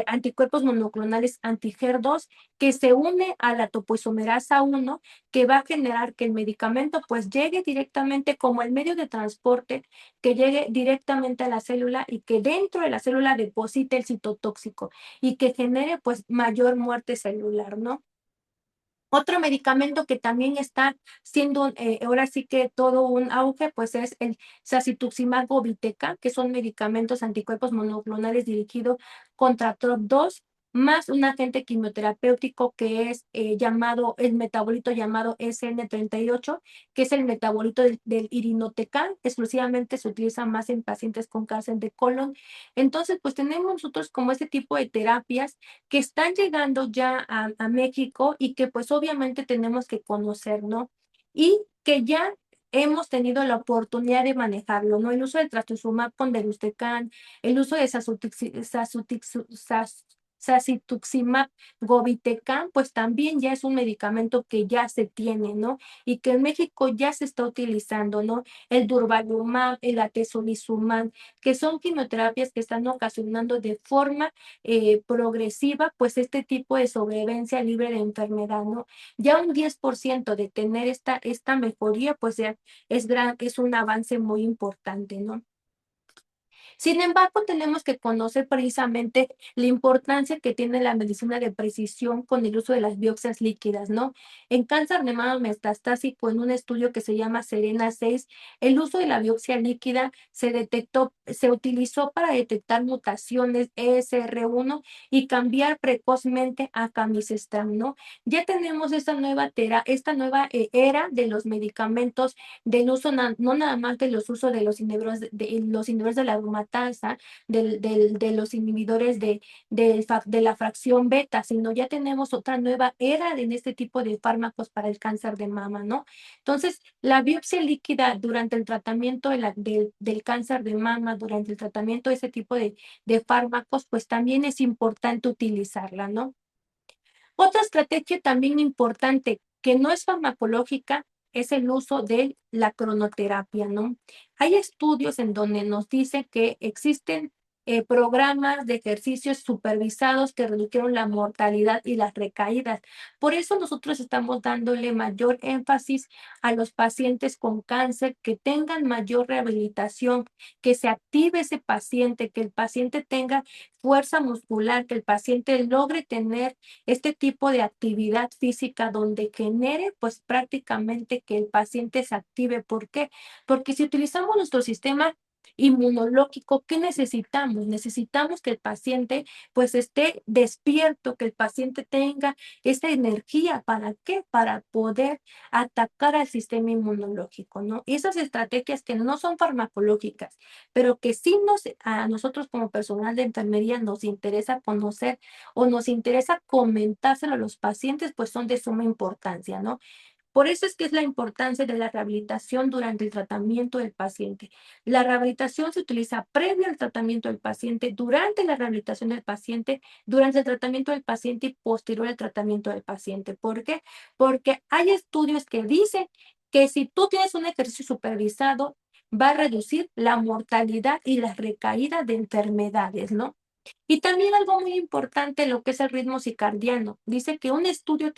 anticuerpos monoclonales anti-HER2, que se une a la topoisomerasa 1, que va a generar que el medicamento pues llegue directamente como el medio de transporte, que llegue directamente a la célula y que dentro de la célula deposite el citotóxico y que genere pues mayor muerte celular, ¿no? Otro medicamento que también está siendo ahora sí que todo un auge, pues es el sacituzumab govitecan, que son medicamentos anticuerpos monoclonales dirigidos contra TROP2, más un agente quimioterapéutico que es llamado, el metabolito llamado SN38, que es el metabolito del irinotecan, exclusivamente se utiliza más en pacientes con cáncer de colon. Entonces, pues tenemos nosotros como este tipo de terapias que están llegando ya a México y que pues obviamente tenemos que conocer, ¿no? Y que ya hemos tenido la oportunidad de manejarlo, ¿no? El uso del trastuzumab con deruxtecan, el uso de sacituzumab govitecan, pues también ya es un medicamento que ya se tiene, ¿no? Y que en México ya se está utilizando, ¿no? El durvalumab, el atezolizumab, que son quimioterapias que están ocasionando de forma progresiva, pues este tipo de sobrevivencia libre de enfermedad, ¿no? Ya un 10% de tener esta mejoría, pues ya es un avance muy importante, ¿no? Sin embargo, tenemos que conocer precisamente la importancia que tiene la medicina de precisión con el uso de las biopsias líquidas, ¿no? En cáncer de mama metastásico, en un estudio que se llama Serena 6, el uso de la biopsia líquida se utilizó para detectar mutaciones ESR1 y cambiar precozmente a camisestrant, ¿no? Ya tenemos esta nueva era de los medicamentos del uso, no nada más de los usos de los inhibidores de la aromatasa, de los inhibidores de la fracción beta, sino ya tenemos otra nueva era en este tipo de fármacos para el cáncer de mama, ¿no? Entonces, la biopsia líquida durante el tratamiento del cáncer de mama, durante el tratamiento de ese tipo de fármacos, pues también es importante utilizarla, ¿no? Otra estrategia también importante que no es farmacológica es el uso de la cronoterapia, ¿no? Hay estudios en donde nos dice que existen programas de ejercicios supervisados que redujeron la mortalidad y las recaídas. Por eso nosotros estamos dándole mayor énfasis a los pacientes con cáncer, que tengan mayor rehabilitación, que se active ese paciente, que el paciente tenga fuerza muscular, que el paciente logre tener este tipo de actividad física donde genere pues prácticamente que el paciente se active. ¿Por qué? Porque si utilizamos nuestro sistema inmunológico, ¿qué necesitamos? Necesitamos que el paciente pues esté despierto, que el paciente tenga esa energía. ¿Para qué? Para poder atacar al sistema inmunológico, ¿no? Y esas estrategias que no son farmacológicas, pero que sí a nosotros como personal de enfermería nos interesa conocer o nos interesa comentárselo a los pacientes, pues son de suma importancia, ¿no? Por eso es que es la importancia de la rehabilitación durante el tratamiento del paciente. La rehabilitación se utiliza previo al tratamiento del paciente, durante la rehabilitación del paciente, durante el tratamiento del paciente y posterior al tratamiento del paciente. ¿Por qué? Porque hay estudios que dicen que si tú tienes un ejercicio supervisado, va a reducir la mortalidad y las recaídas de enfermedades, ¿no? Y también algo muy importante, lo que es el ritmo circadiano. Dice que un estudio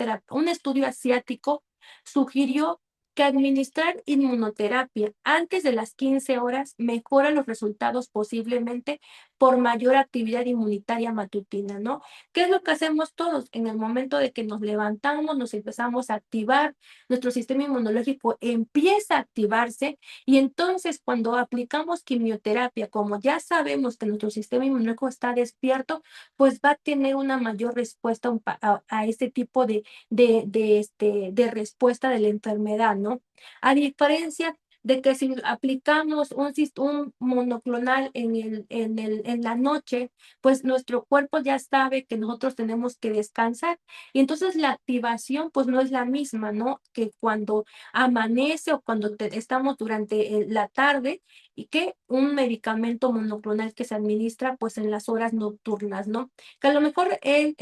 asiático sugirió que administrar inmunoterapia antes de las 15 horas mejora los resultados posiblemente por mayor actividad inmunitaria matutina, ¿no? ¿Qué es lo que hacemos todos? En el momento de que nos levantamos, nos empezamos a activar, nuestro sistema inmunológico empieza a activarse, y entonces cuando aplicamos quimioterapia, como ya sabemos que nuestro sistema inmunológico está despierto, pues va a tener una mayor respuesta a este tipo de respuesta de la enfermedad, ¿no? A diferencia de que si aplicamos un monoclonal en la noche, pues nuestro cuerpo ya sabe que nosotros tenemos que descansar, y entonces la activación pues no es la misma, ¿no? Que cuando amanece o cuando estamos durante la tarde, y que un medicamento monoclonal que se administra pues en las horas nocturnas, ¿no? Que a lo mejor él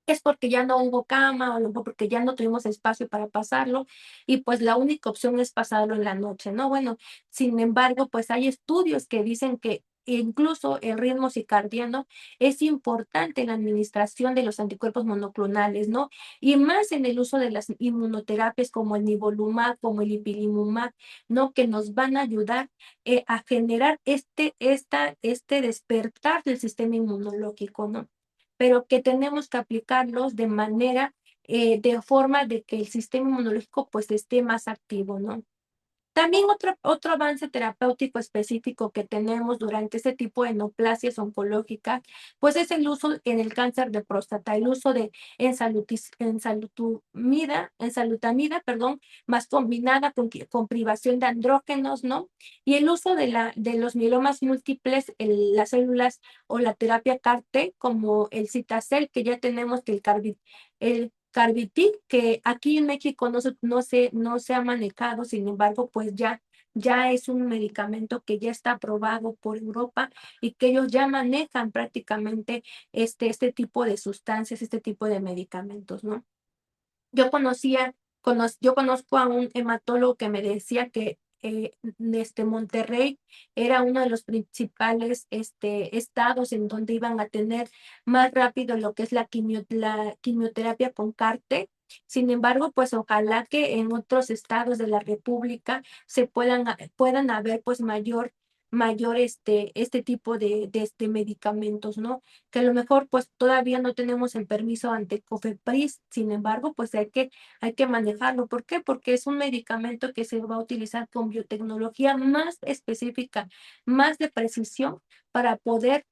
es porque ya no hubo cama, o a lo mejor porque ya no tuvimos espacio para pasarlo, y pues la única opción es pasarlo en la noche, ¿no? Bueno, sin embargo, pues hay estudios que dicen que incluso el ritmo circadiano es importante en la administración de los anticuerpos monoclonales, ¿no? Y más en el uso de las inmunoterapias como el nivolumab, como el ipilimumab, ¿no? Que nos van a ayudar a generar este despertar del sistema inmunológico, ¿no? Pero que tenemos que aplicarlos de manera de forma de que el sistema inmunológico pues esté más activo, ¿no? También otro avance terapéutico específico que tenemos durante este tipo de neoplasias oncológicas, pues es el uso en el cáncer de próstata, el uso de ensalutamida, perdón, más combinada con privación de andrógenos, ¿no? Y el uso de los mielomas múltiples, las células o la terapia CAR-T, como el Citacel, que ya tenemos que el Carvykti, que aquí en México no se ha manejado, sin embargo, pues ya es un medicamento que ya está aprobado por Europa y que ellos ya manejan prácticamente este tipo de sustancias, este tipo de medicamentos, ¿no? Yo conozco a un hematólogo que me decía que Monterrey era uno de los principales estados en donde iban a tener más rápido lo que es la quimioterapia con CAR-T. Sin embargo, pues ojalá que en otros estados de la República puedan haber pues mayor este tipo de medicamentos, ¿no? Que a lo mejor pues todavía no tenemos el permiso ante COFEPRIS, sin embargo, pues hay que manejarlo. ¿Por qué? Porque es un medicamento que se va a utilizar con biotecnología más específica, más de precisión para poder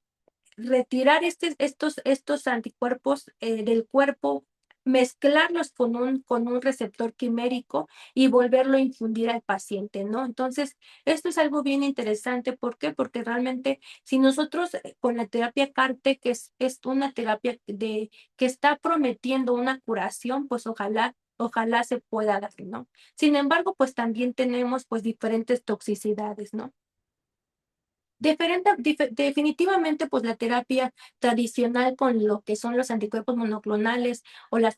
retirar estos anticuerpos del cuerpo, mezclarlos con un receptor quimérico y volverlo a infundir al paciente, ¿no? Entonces, esto es algo bien interesante. ¿Por qué? Porque realmente si nosotros con la terapia CAR-T, que es una terapia que está prometiendo una curación, pues ojalá se pueda dar, ¿no? Sin embargo, pues también tenemos pues diferentes toxicidades, ¿no? Definitivamente, pues la terapia tradicional con lo que son los anticuerpos monoclonales o las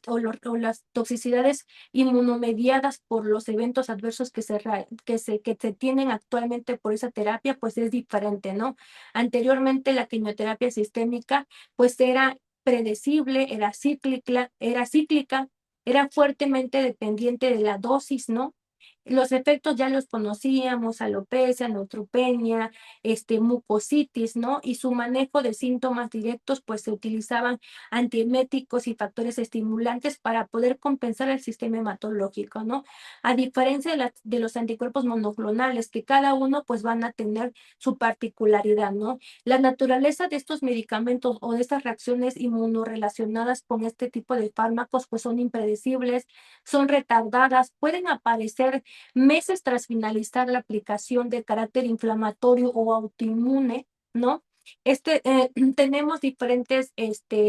toxicidades inmunomediadas por los eventos adversos que se tienen actualmente por esa terapia, pues es diferente, ¿no? Anteriormente la quimioterapia sistémica, pues era predecible, era cíclica, era fuertemente dependiente de la dosis, ¿no? Los efectos ya los conocíamos: alopecia, neutropenia, mucositis, ¿no? Y su manejo de síntomas directos, pues se utilizaban antieméticos y factores estimulantes para poder compensar el sistema hematológico, ¿no? A diferencia de los anticuerpos monoclonales, que cada uno pues van a tener su particularidad, ¿no? La naturaleza de estos medicamentos o de estas reacciones inmunorrelacionadas con este tipo de fármacos pues son impredecibles, son retardadas, pueden aparecer meses tras finalizar la aplicación de carácter inflamatorio o autoinmune, ¿no? Tenemos diferentes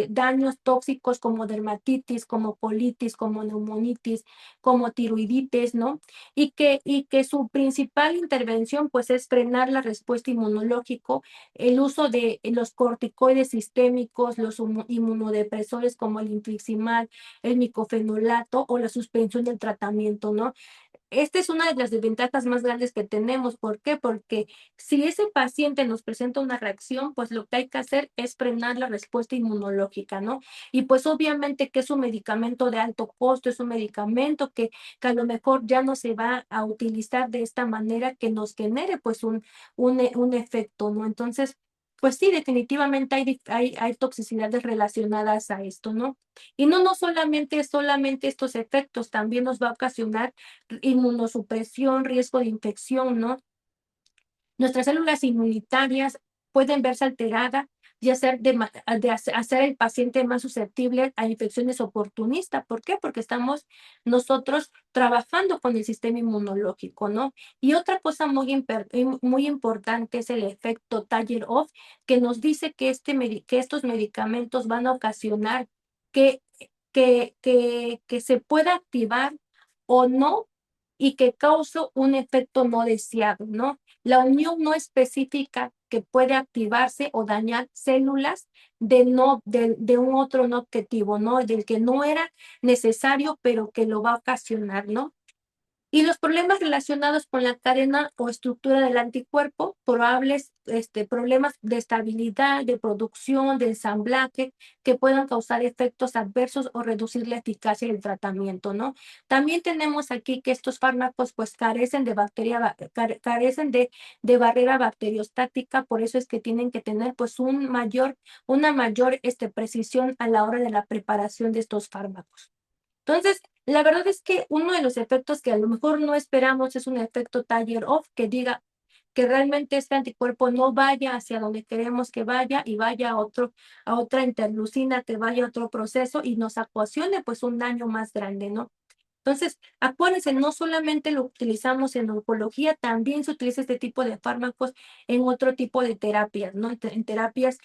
daños tóxicos como dermatitis, como colitis, como neumonitis, como tiroiditis, ¿no? Y que su principal intervención pues es frenar la respuesta inmunológica, el uso de los corticoides sistémicos, los inmunodepresores como el infliximab, el micofenolato o la suspensión del tratamiento, ¿no? Esta es una de las desventajas más grandes que tenemos. ¿Por qué? Porque si ese paciente nos presenta una reacción, pues lo que hay que hacer es frenar la respuesta inmunológica, ¿no? Y pues obviamente que es un medicamento de alto costo, es un medicamento que a lo mejor ya no se va a utilizar de esta manera que nos genere pues un efecto, ¿no? Entonces, pues sí, definitivamente hay toxicidades relacionadas a esto, ¿no? Y no solamente estos efectos, también nos va a ocasionar inmunosupresión, riesgo de infección, ¿no? Nuestras células inmunitarias pueden verse alteradas y hacer el paciente más susceptible a infecciones oportunistas. ¿Por qué? Porque estamos nosotros trabajando con el sistema inmunológico, ¿no? Y otra cosa muy importante es el efecto Taylor-Off, que nos dice que estos medicamentos van a ocasionar que, que se pueda activar o no, y que cause un efecto no deseado, ¿no? La unión no específica que puede activarse o dañar células de un otro no objetivo, ¿no? Del que no era necesario, pero que lo va a ocasionar, ¿no? Y los problemas relacionados con la cadena o estructura del anticuerpo, probables problemas de estabilidad, de producción, de ensamblaje, que puedan causar efectos adversos o reducir la eficacia del tratamiento, ¿no? También tenemos aquí que estos fármacos pues carecen de barrera bacteriostática, por eso es que tienen que tener pues una mayor precisión a la hora de la preparación de estos fármacos. Entonces, la verdad es que uno de los efectos que a lo mejor no esperamos es un efecto Taylor-Off que diga que realmente este anticuerpo no vaya hacia donde queremos que vaya y vaya a otra interleucina, que vaya a otro proceso y nos ocasione pues un daño más grande, ¿no? Entonces, acuérdense, no solamente lo utilizamos en oncología, también se utiliza este tipo de fármacos en otro tipo de terapias, ¿no? En terapias,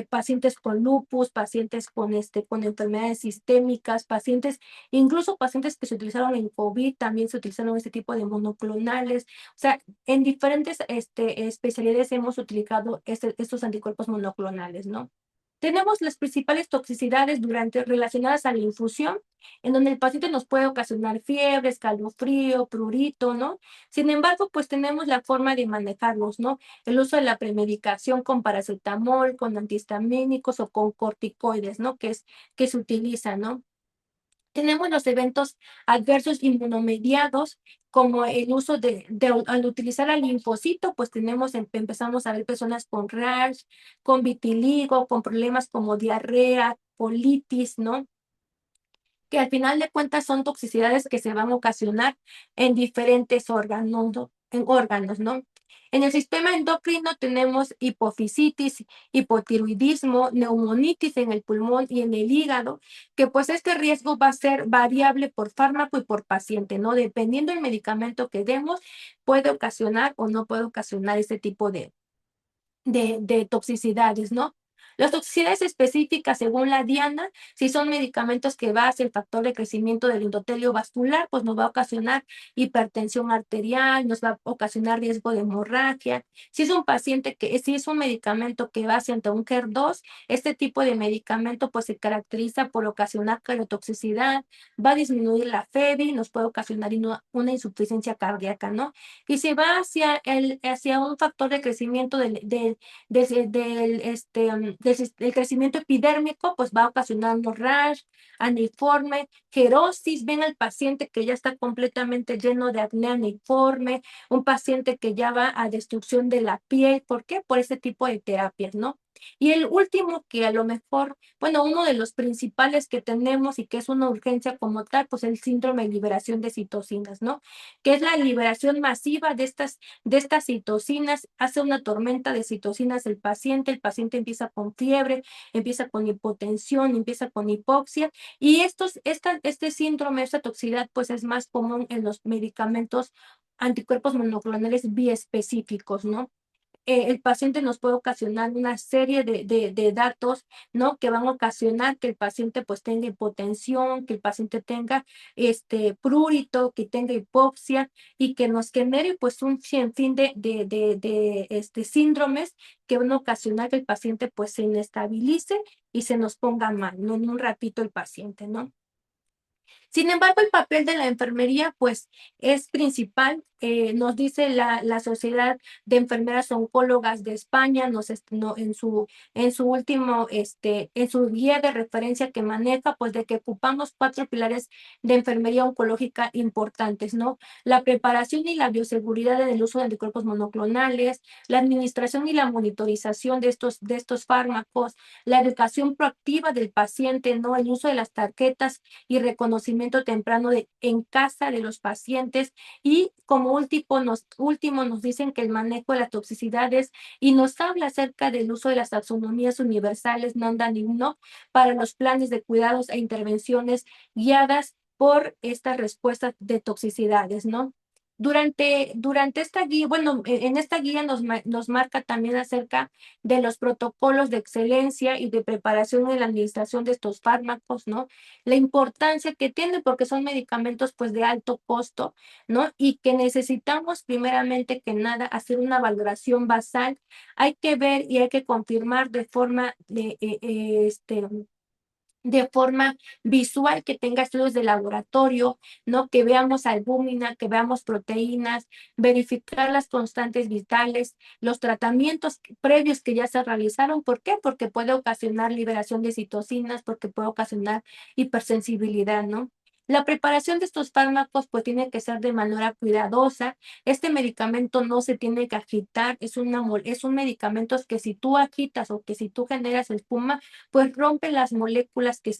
pacientes con lupus, pacientes con enfermedades sistémicas, pacientes, incluso pacientes que se utilizaron en COVID, también se utilizaron este tipo de monoclonales. O sea, en diferentes especialidades hemos utilizado estos anticuerpos monoclonales, ¿no? Tenemos las principales toxicidades relacionadas a la infusión, en donde el paciente nos puede ocasionar fiebre, escalofrío, prurito, ¿no? Sin embargo, pues tenemos la forma de manejarlos, ¿no? El uso de la premedicación con paracetamol, con antihistamínicos o con corticoides, ¿no? Que se utiliza, ¿no? Tenemos los eventos adversos inmunomediados, como el uso al utilizar al linfocito, pues empezamos a ver personas con rash, con vitiligo, con problemas como diarrea, colitis, ¿no? Que al final de cuentas son toxicidades que se van a ocasionar en diferentes órganos, ¿no? En el sistema endocrino tenemos hipofisitis, hipotiroidismo, neumonitis en el pulmón y en el hígado, que pues este riesgo va a ser variable por fármaco y por paciente, ¿no? Dependiendo del medicamento que demos, puede ocasionar o no puede ocasionar este tipo de toxicidades, ¿no? Las toxicidades específicas, según la Diana, si son medicamentos que basen el factor de crecimiento del endotelio vascular, pues nos va a ocasionar hipertensión arterial, nos va a ocasionar riesgo de hemorragia. Si es un medicamento que base ante un HER2, este tipo de medicamento pues se caracteriza por ocasionar cardiotoxicidad, va a disminuir la FEBI, nos puede ocasionar una insuficiencia cardíaca, ¿no? Y si va hacia un factor de crecimiento del crecimiento epidérmico, pues va a ocasionarnos rash, aniforme, querosis. Ven al paciente que ya está completamente lleno de acné aniforme, un paciente que ya va a destrucción de la piel. ¿Por qué? Por este tipo de terapias, ¿no? Y el último que a lo mejor, bueno, uno de los principales que tenemos y que es una urgencia como tal, pues el síndrome de liberación de citocinas, ¿no? Que es la liberación masiva de estas citocinas, hace una tormenta de citocinas el paciente empieza con fiebre, empieza con hipotensión, empieza con hipoxia, y este síndrome, esta toxicidad, pues es más común en los medicamentos anticuerpos monoclonales biespecíficos, ¿no? El paciente nos puede ocasionar una serie de datos, ¿no? Que van a ocasionar que el paciente pues tenga hipotensión, que el paciente tenga prurito, que tenga hipoxia y que nos genere pues un sinfín de síndromes que van a ocasionar que el paciente pues se inestabilice y se nos ponga mal, ¿no? En un ratito el paciente, ¿no? Sin embargo, el papel de la enfermería, pues, es principal. Nos dice la Sociedad de Enfermeras Oncólogas de España, en su último, en su guía de referencia que maneja, pues, de que ocupamos 4 pilares de enfermería oncológica importantes, ¿no? La preparación y la bioseguridad en el uso de anticuerpos monoclonales, la administración y la monitorización de estos fármacos, la educación proactiva del paciente, ¿no? El uso de las tarjetas y reconocimiento temprano en casa de los pacientes. Y como último nos dicen que el manejo de las toxicidades y nos habla acerca del uso de las taxonomías universales NANDA-NIM-NO para los planes de cuidados e intervenciones guiadas por estas respuestas de toxicidades, ¿no? Durante esta guía, bueno, en esta guía nos marca también acerca de los protocolos de excelencia y de preparación en la administración de estos fármacos, ¿no? La importancia que tiene porque son medicamentos pues de alto costo, ¿no? Y que necesitamos primeramente que nada hacer una valoración basal. Hay que ver y hay que confirmar de forma visual, que tenga estudios de laboratorio, ¿no? Que veamos albúmina, que veamos proteínas, verificar las constantes vitales, los tratamientos previos que ya se realizaron. ¿Por qué? Porque puede ocasionar liberación de citocinas, porque puede ocasionar hipersensibilidad, ¿no? La preparación de estos fármacos pues tiene que ser de manera cuidadosa. Este medicamento no se tiene que agitar, es un medicamento que si tú agitas o que si tú generas espuma, pues rompe las moléculas que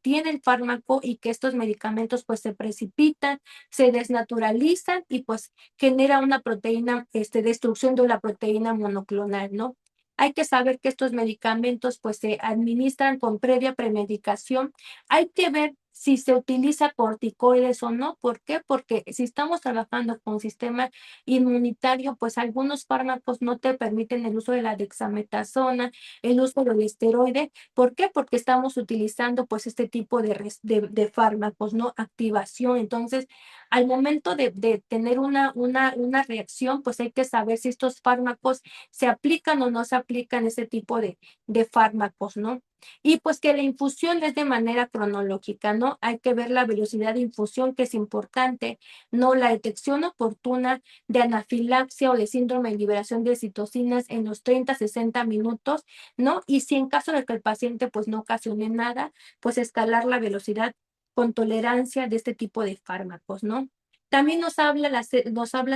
tiene el fármaco y que estos medicamentos pues se precipitan, se desnaturalizan y pues genera una proteína, destrucción de la proteína monoclonal, ¿no? Hay que saber que estos medicamentos pues se administran con previa premedicación. Hay que ver si se utiliza corticoides o no. ¿Por qué? Porque si estamos trabajando con sistema inmunitario, pues algunos fármacos no te permiten el uso de la dexametasona, el uso del esteroide. ¿Por qué? Porque estamos utilizando pues este tipo de fármacos, ¿no? Activación. Entonces, al momento de tener una reacción, pues hay que saber si estos fármacos se aplican o no se aplican ese tipo de fármacos, ¿no? Y pues que la infusión es de manera cronológica, ¿no? Hay que ver la velocidad de infusión, que es importante, ¿no? La detección oportuna de anafilaxia o de síndrome de liberación de citocinas en los 30-60 minutos, ¿no? Y si en caso de que el paciente pues no ocasione nada, pues escalar la velocidad con tolerancia de este tipo de fármacos, ¿no? También nos habla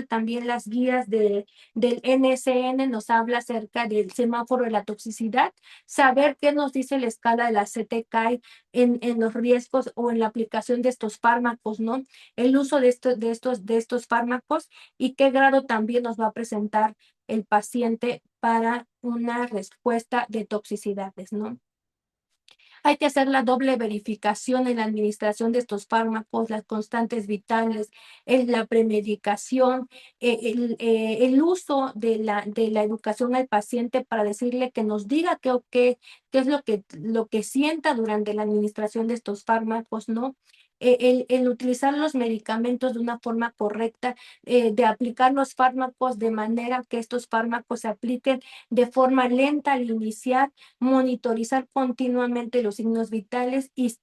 también las guías del NSN, nos habla acerca del semáforo de la toxicidad, saber qué nos dice la escala de la CTCAI en los riesgos o en la aplicación de estos fármacos, ¿no? El uso de estos fármacos y qué grado también nos va a presentar el paciente para una respuesta de toxicidades, ¿no? Hay que hacer la doble verificación en la administración de estos fármacos, las constantes vitales, la premedicación, el uso de la educación al paciente para decirle que nos diga qué es lo que sienta durante la administración de estos fármacos, ¿no? El utilizar los medicamentos de una forma correcta, de aplicar los fármacos de manera que estos fármacos se apliquen de forma lenta al iniciar, monitorizar continuamente los signos vitales y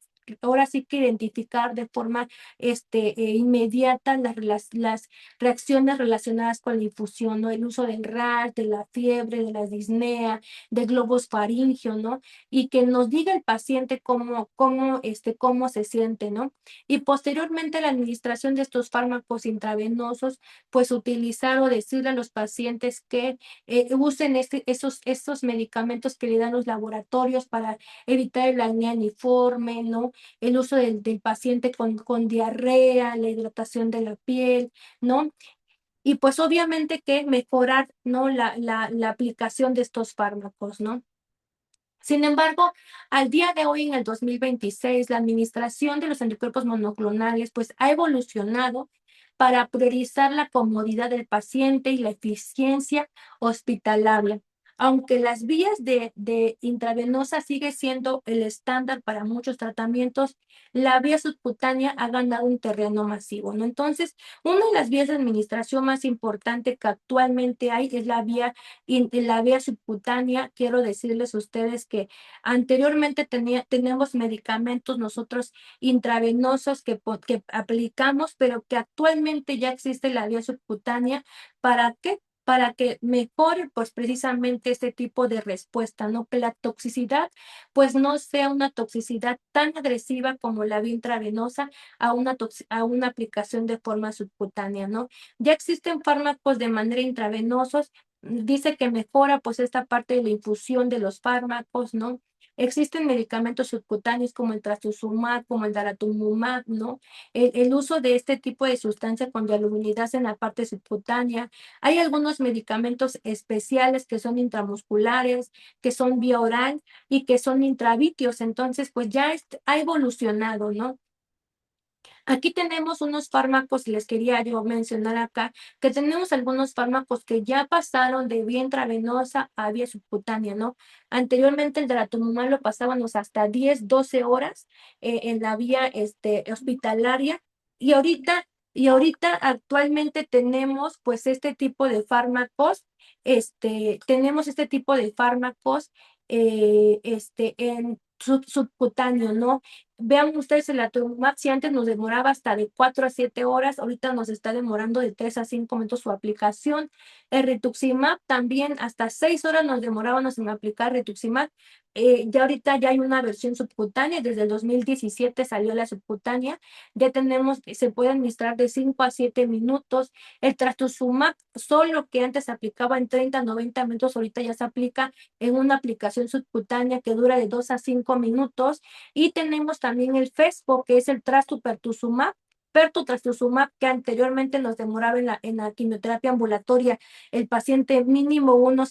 ahora sí que identificar de forma inmediata las reacciones relacionadas con la infusión, ¿no? El uso del RAS, de la fiebre, de la disnea, de globos faringios, ¿no? Y que nos diga el paciente cómo se siente, ¿no? Y posteriormente la administración de estos fármacos intravenosos, pues utilizar o decirle a los pacientes que usen esos medicamentos que le dan los laboratorios para evitar el acné aniforme, ¿no? El uso del paciente con diarrea, la hidratación de la piel, ¿no? Y pues obviamente que mejorar, ¿no? La aplicación de estos fármacos, ¿no? Sin embargo, al día de hoy, en el 2026, la administración de los anticuerpos monoclonales pues ha evolucionado para priorizar la comodidad del paciente y la eficiencia hospitalaria. Aunque las vías de intravenosa sigue siendo el estándar para muchos tratamientos, la vía subcutánea ha ganado un terreno masivo, ¿no? Entonces, una de las vías de administración más importante que actualmente hay es la vía subcutánea. Quiero decirles a ustedes que anteriormente tenemos medicamentos nosotros intravenosos que aplicamos, pero que actualmente ya existe la vía subcutánea. ¿Para qué? Para que mejore pues precisamente este tipo de respuesta, ¿no? Que la toxicidad pues no sea una toxicidad tan agresiva como la vía intravenosa a una aplicación de forma subcutánea, ¿no? Ya existen fármacos de manera intravenosos, dice que mejora pues esta parte de la infusión de los fármacos, ¿no? Existen medicamentos subcutáneos como el trastuzumab, como el daratumumab, ¿no? El uso de este tipo de sustancia con dialubinidasa en la parte subcutánea. Hay algunos medicamentos especiales que son intramusculares, que son vía oral y que son intravítreos. Entonces, pues ya ha evolucionado, ¿no? Aquí tenemos unos fármacos, les quería yo mencionar acá, que tenemos algunos fármacos que ya pasaron de vía intravenosa a vía subcutánea, ¿no? Anteriormente el daratumumab lo pasábamos hasta 10, 12 horas en la vía hospitalaria y ahorita actualmente tenemos pues este tipo de fármacos, tenemos este tipo de fármacos en subcutáneo, ¿no? Vean ustedes el adalimumab, si antes nos demoraba hasta de 4 a 7 horas, ahorita nos está demorando de 3 a 5 minutos su aplicación. El rituximab también hasta 6 horas nos demorábamos en aplicar rituximab. Ya ahorita ya hay una versión subcutánea, desde el 2017 salió la subcutánea, ya tenemos que se puede administrar de 5 a 7 minutos. El trastuzumab, solo que antes se aplicaba en 30 a 90 minutos, ahorita ya se aplica en una aplicación subcutánea que dura de 2 a 5 minutos. Y tenemos también el FESPO, que es el pertutrastuzumab, que anteriormente nos demoraba en la quimioterapia ambulatoria el paciente mínimo una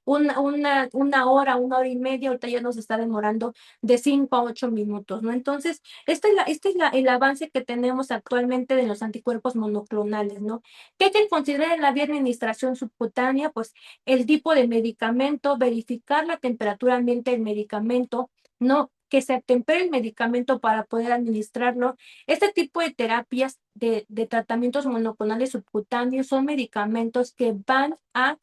hora, 1 hora y media, ahorita ya nos está demorando de 5 a 8 minutos, ¿no? Entonces, este es el avance que tenemos actualmente de los anticuerpos monoclonales, ¿no? ¿Qué hay que considerar en la vía de administración subcutánea? Pues el tipo de medicamento, verificar la temperatura ambiente del medicamento, ¿no? Que se atempere el medicamento para poder administrarlo. Este tipo de terapias de tratamientos monoclonales subcutáneos son medicamentos que van a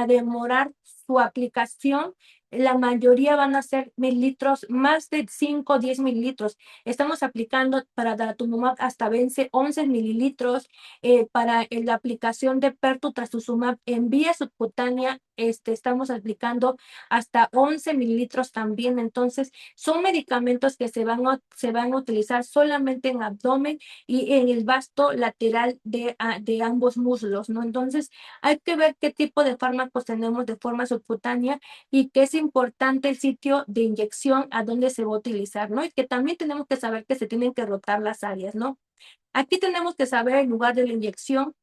demorar su aplicación. La mayoría van a ser mililitros, más de 5 o 10 mililitros. Estamos aplicando para daratumumab hasta 11 mililitros. Para la aplicación de pertutrastuzumab en vía subcutánea, estamos aplicando hasta 11 mililitros también. Entonces, son medicamentos que se van a utilizar solamente en abdomen y en el vasto lateral de ambos muslos, ¿no? Entonces, hay que ver qué tipo de fármacos tenemos de forma subcutánea y que es importante el sitio de inyección a donde se va a utilizar, ¿no? Y que también tenemos que saber que se tienen que rotar las áreas, ¿no? Aquí tenemos que saber el lugar de la inyección.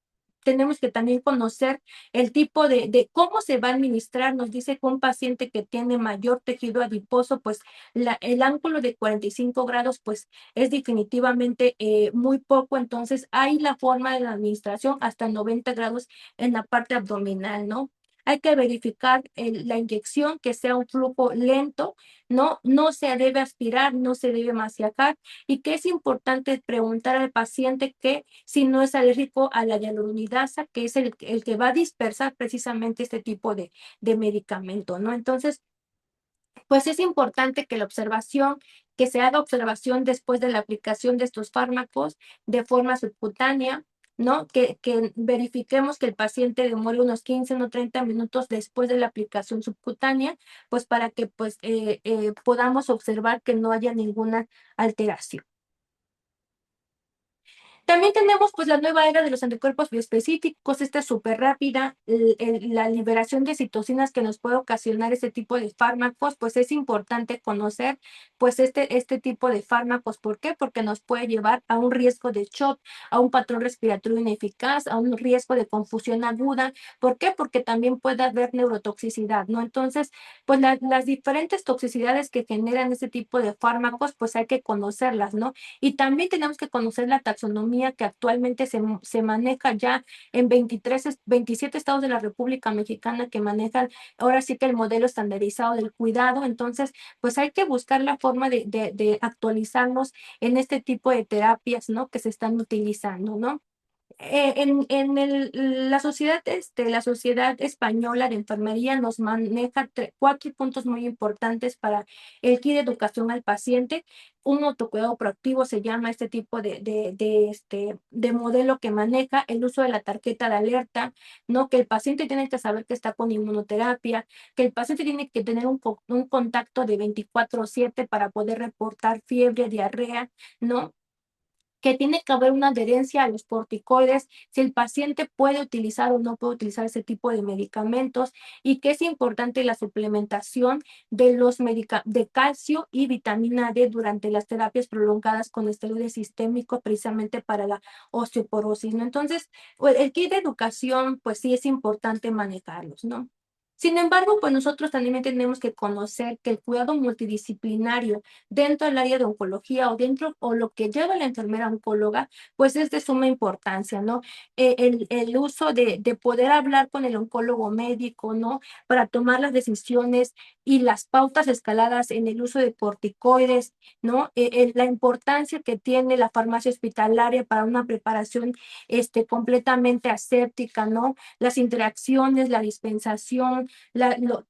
Tenemos que también conocer el tipo de cómo se va a administrar. Nos dice que un paciente que tiene mayor tejido adiposo, pues el ángulo de 45 grados, pues es definitivamente muy poco. Entonces, hay la forma de la administración hasta 90 grados en la parte abdominal, ¿no? Hay que verificar la inyección, que sea un flujo lento, ¿no? No se debe aspirar, no se debe masticar, y que es importante preguntar al paciente que si no es alérgico a la hialuronidasa, que es el que va a dispersar precisamente este tipo de medicamento, ¿no? Entonces, pues es importante que se haga observación después de la aplicación de estos fármacos de forma subcutánea, ¿no? Que verifiquemos que el paciente demore unos 15 o 30 minutos después de la aplicación subcutánea, pues para que podamos observar que no haya ninguna alteración. También tenemos pues la nueva era de los anticuerpos bioespecíficos, esta es súper rápida, la liberación de citocinas que nos puede ocasionar este tipo de fármacos, pues es importante conocer pues este tipo de fármacos. ¿Por qué? Porque nos puede llevar a un riesgo de shock, a un patrón respiratorio ineficaz, a un riesgo de confusión aguda. ¿Por qué? Porque también puede haber neurotoxicidad, ¿no? Entonces, pues las diferentes toxicidades que generan este tipo de fármacos, pues hay que conocerlas, ¿no? Y también tenemos que conocer la taxonomía que actualmente se maneja ya en 27 estados de la República Mexicana, que manejan ahora sí que el modelo estandarizado del cuidado. Entonces, pues hay que buscar la forma de actualizarnos en este tipo de terapias, ¿no? Que se están utilizando, ¿no? La sociedad española de enfermería nos maneja 4 puntos muy importantes para el kit de educación al paciente. Un autocuidado proactivo se llama este tipo de modelo que maneja el uso de la tarjeta de alerta, ¿no? Que el paciente tiene que saber que está con inmunoterapia, que el paciente tiene que tener un contacto de 24/7 para poder reportar fiebre, diarrea, ¿no? Que tiene que haber una adherencia a los corticoides, si el paciente puede utilizar o no puede utilizar ese tipo de medicamentos, y que es importante la suplementación de calcio y vitamina D durante las terapias prolongadas con esteroide sistémico, precisamente para la osteoporosis, ¿no? Entonces, el kit de educación, pues sí es importante manejarlos, ¿no? Sin embargo, pues nosotros también tenemos que conocer que el cuidado multidisciplinario dentro del área de oncología o lo que lleva la enfermera oncóloga, pues es de suma importancia, ¿no? El uso de poder hablar con el oncólogo médico, ¿no? Para tomar las decisiones y las pautas escaladas en el uso de corticoides, ¿no? La importancia que tiene la farmacia hospitalaria para una preparación completamente aséptica, ¿no? Las interacciones, la dispensación,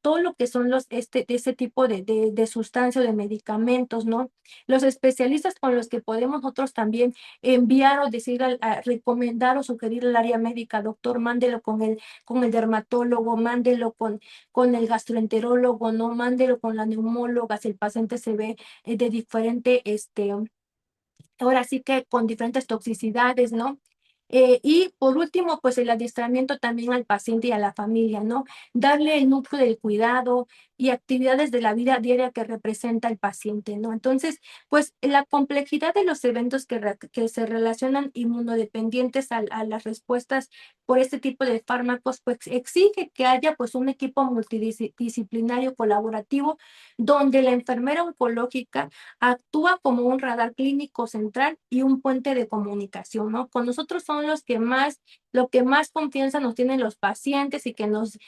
todo lo que son ese tipo de sustancia o de medicamentos, ¿no? Los especialistas con los que podemos nosotros también enviar o decir, a recomendar o sugerir al área médica, doctor, mándelo con el dermatólogo, mándelo con el gastroenterólogo, ¿no? Mándelo con la neumóloga, si el paciente se ve de diferente, ahora sí que con diferentes toxicidades, ¿no? Y por último, pues el adiestramiento también al paciente y a la familia, ¿no? Darle el núcleo del cuidado y actividades de la vida diaria que representa el paciente, ¿no? Entonces, pues la complejidad de los eventos que se relacionan inmunodependientes a las respuestas por este tipo de fármacos, pues exige que haya pues un equipo multidisciplinario colaborativo donde la enfermera oncológica actúa como un radar clínico central y un puente de comunicación, ¿no? Con nosotros son lo que más confianza nos tienen los pacientes y que nos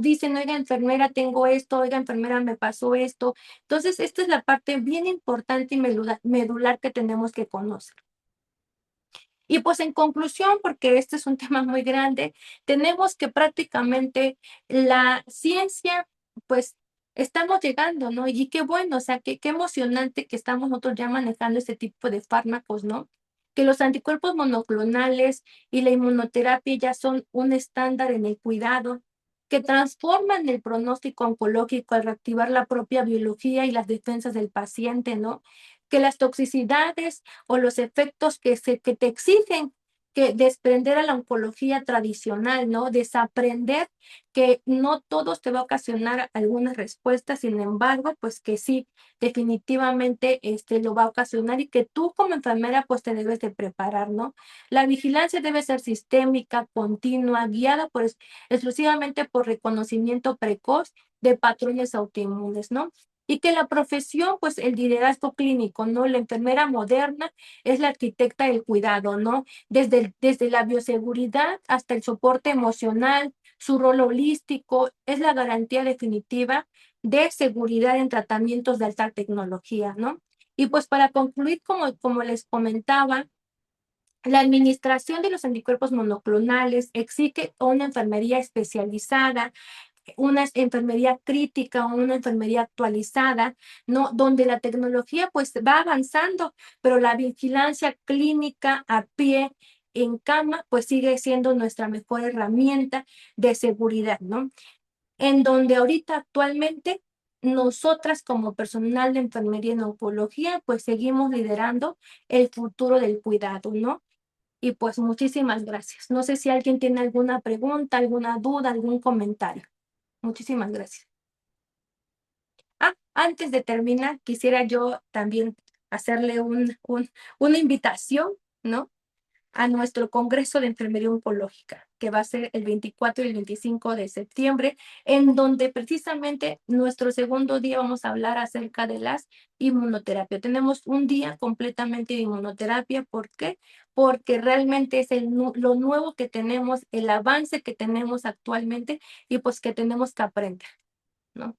dicen, oiga, enfermera, tengo esto, oiga, enfermera, me pasó esto. Entonces, esta es la parte bien importante y medular que tenemos que conocer. Y pues en conclusión, porque este es un tema muy grande, tenemos que prácticamente la ciencia, pues estamos llegando, ¿no? Y qué bueno, o sea, qué emocionante que estamos nosotros ya manejando este tipo de fármacos, ¿no? Que los anticuerpos monoclonales y la inmunoterapia ya son un estándar en el cuidado, que transforman el pronóstico oncológico al reactivar la propia biología y las defensas del paciente, ¿no? Que las toxicidades o los efectos que te exigen que desprender a la oncología tradicional, ¿no? Desaprender que no todos te va a ocasionar algunas respuestas, sin embargo, pues que sí, definitivamente lo va a ocasionar y que tú como enfermera pues te debes de preparar, ¿no? La vigilancia debe ser sistémica, continua, guiada exclusivamente por reconocimiento precoz de patrones autoinmunes, ¿no? Y que la profesión, pues el liderazgo clínico, ¿no? La enfermera moderna es la arquitecta del cuidado, ¿no? Desde la bioseguridad hasta el soporte emocional, su rol holístico es la garantía definitiva de seguridad en tratamientos de alta tecnología, ¿no? Y pues para concluir, como les comentaba, la administración de los anticuerpos monoclonales exige una enfermería especializada, una enfermería crítica o una enfermería actualizada, ¿no? Donde la tecnología pues va avanzando, pero la vigilancia clínica a pie en cama pues sigue siendo nuestra mejor herramienta de seguridad, ¿no? En donde ahorita actualmente nosotras como personal de enfermería en oncología pues seguimos liderando el futuro del cuidado, ¿no? Y pues muchísimas gracias. No sé si alguien tiene alguna pregunta, alguna duda, algún comentario. Muchísimas gracias. Antes de terminar, quisiera yo también hacerle una invitación, ¿no? A nuestro Congreso de Enfermería Oncológica, que va a ser el 24 y el 25 de septiembre, en donde precisamente nuestro segundo día vamos a hablar acerca de las inmunoterapias. Tenemos un día completamente de inmunoterapia. ¿Por qué? Porque realmente es lo nuevo que tenemos, el avance que tenemos actualmente y pues que tenemos que aprender, ¿no?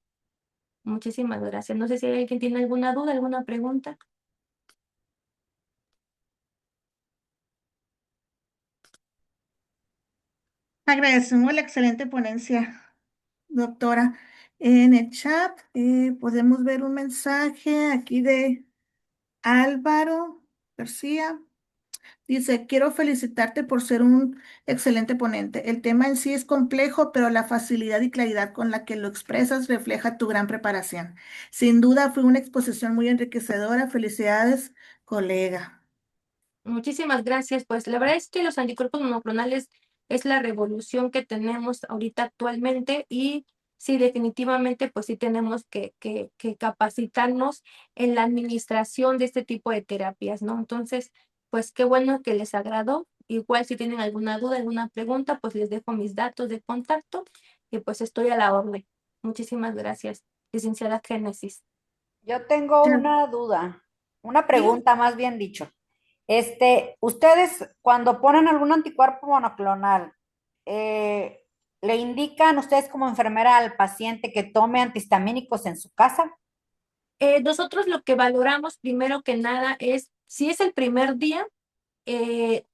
Muchísimas gracias. No sé si alguien tiene alguna duda, alguna pregunta. Agradecemos la excelente ponencia, doctora. En el chat podemos ver un mensaje aquí de Álvaro García. Dice, quiero felicitarte por ser un excelente ponente. El tema en sí es complejo, pero la facilidad y claridad con la que lo expresas refleja tu gran preparación. Sin duda fue una exposición muy enriquecedora. Felicidades, colega. Muchísimas gracias. Pues la verdad es que los anticuerpos monoclonales es la revolución que tenemos ahorita actualmente y sí, definitivamente, pues sí tenemos que capacitarnos en la administración de este tipo de terapias, ¿no? Entonces, pues qué bueno que les agradó. Igual si tienen alguna duda, alguna pregunta, pues les dejo mis datos de contacto y pues estoy a la orden. Muchísimas gracias, licenciada Génesis. Yo tengo Ya. una duda, una Sí. pregunta más bien dicho. Ustedes cuando ponen algún anticuerpo monoclonal, eh, ¿le indican ustedes como enfermera al paciente que tome antihistamínicos en su casa? Nosotros lo que valoramos primero que nada es si es el primer día,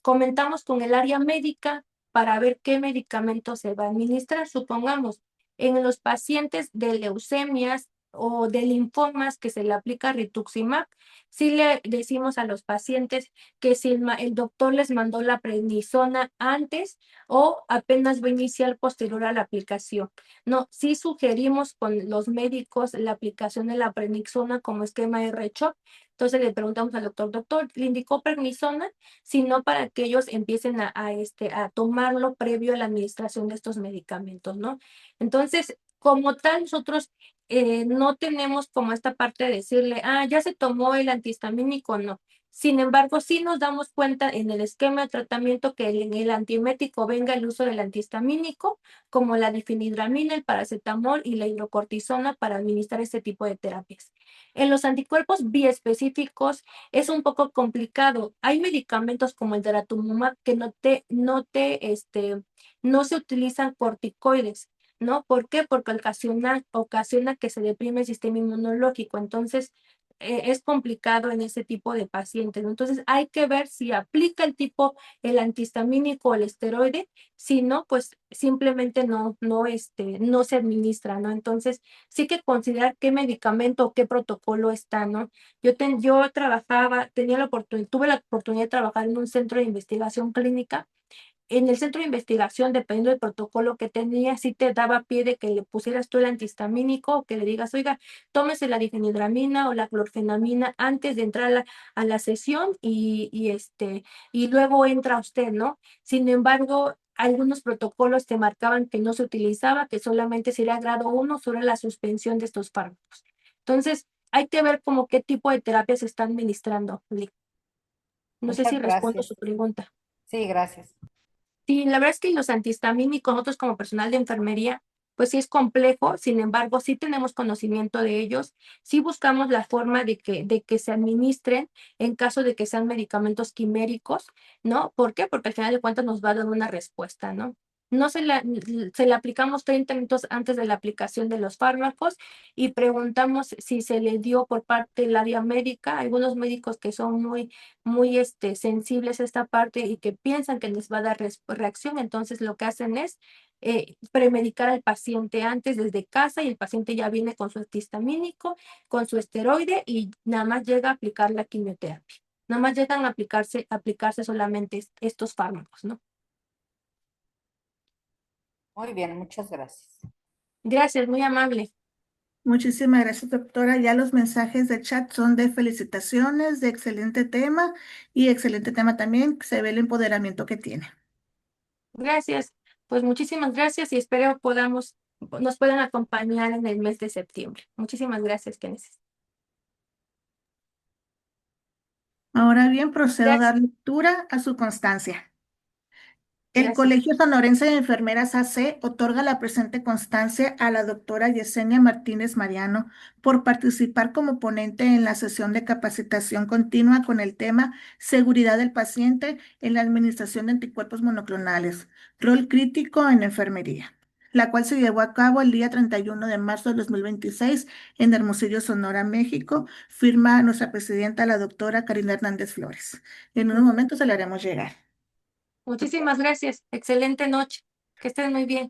comentamos con el área médica para ver qué medicamento se va a administrar. Supongamos, en los pacientes de leucemias o de linfomas que se le aplica rituximab, sí le decimos a los pacientes que si el doctor les mandó la prednisona antes o apenas va a iniciar posterior a la aplicación. No, sí sugerimos con los médicos la aplicación de la prednisona como esquema R-CHOP. Entonces le preguntamos al doctor, doctor, ¿le indicó prednisona? Sino para que ellos empiecen a tomarlo previo a la administración de estos medicamentos, ¿no? Entonces, como tal, nosotros no tenemos como esta parte de decirle, ya se tomó el antihistamínico, no. Sin embargo, sí nos damos cuenta en el esquema de tratamiento que en el antiemético venga el uso del antihistamínico, como la difenhidramina, el paracetamol y la hidrocortisona para administrar este tipo de terapias. En los anticuerpos biespecíficos es un poco complicado. Hay medicamentos como el daratumumab que no se utilizan corticoides, ¿no? ¿Por qué? Porque ocasiona que se deprime el sistema inmunológico. Entonces, es complicado en ese tipo de pacientes, ¿no? Entonces, hay que ver si aplica el antihistamínico o el esteroide. Si no, pues simplemente no se administra, ¿no? Entonces, sí que considerar qué medicamento o qué protocolo está, ¿no? Yo tuve la oportunidad de trabajar en un centro de investigación clínica. En el centro de investigación, dependiendo del protocolo que tenía, sí te daba pie de que le pusieras tú el antihistamínico o que le digas, oiga, tómese la difenhidramina o la clorfenamina antes de entrar a la sesión y luego entra usted, ¿no? Sin embargo, algunos protocolos te marcaban que no se utilizaba, que solamente sería grado 1 sobre la suspensión de estos fármacos. Entonces, hay que ver como qué tipo de terapia se está administrando, Lick. No sé Muchas si respondo gracias. su pregunta. Sí, gracias. Sí, la verdad es que los antihistamínicos, nosotros como personal de enfermería, pues sí es complejo, sin embargo, sí tenemos conocimiento de ellos, sí buscamos la forma de que se administren en caso de que sean medicamentos quiméricos, ¿no? ¿Por qué? Porque al final de cuentas nos va a dar una respuesta, ¿no? No se le aplicamos 30 minutos antes de la aplicación de los fármacos y preguntamos si se le dio por parte del área médica. Algunos médicos que son muy sensibles a esta parte y que piensan que les va a dar reacción, entonces lo que hacen es premedicar al paciente antes desde casa y el paciente ya viene con su antihistamínico, con su esteroide y nada más llega a aplicar la quimioterapia. Nada más llegan a aplicarse solamente estos fármacos, ¿no? Muy bien, muchas gracias. Gracias, muy amable. Muchísimas gracias, doctora. Ya los mensajes de chat son de felicitaciones, de excelente tema y excelente tema también. Se ve el empoderamiento que tiene. Gracias. Pues muchísimas gracias y espero nos puedan acompañar en el mes de septiembre. Muchísimas gracias, Kenesis. Ahora bien, procedo a Gracias, dar lectura a su constancia. El gracias. Colegio Sonorense de Enfermeras AC otorga la presente constancia a la doctora Yesenia Martínez Mariano por participar como ponente en la sesión de capacitación continua con el tema Seguridad del paciente en la administración de anticuerpos monoclonales, rol crítico en enfermería, la cual se llevó a cabo el día 31 de marzo de 2026 en Hermosillo, Sonora, México. Firma nuestra presidenta, la doctora Karina Hernández Flores. En unos momentos se la haremos llegar. Muchísimas gracias. Excelente noche. Que estén muy bien.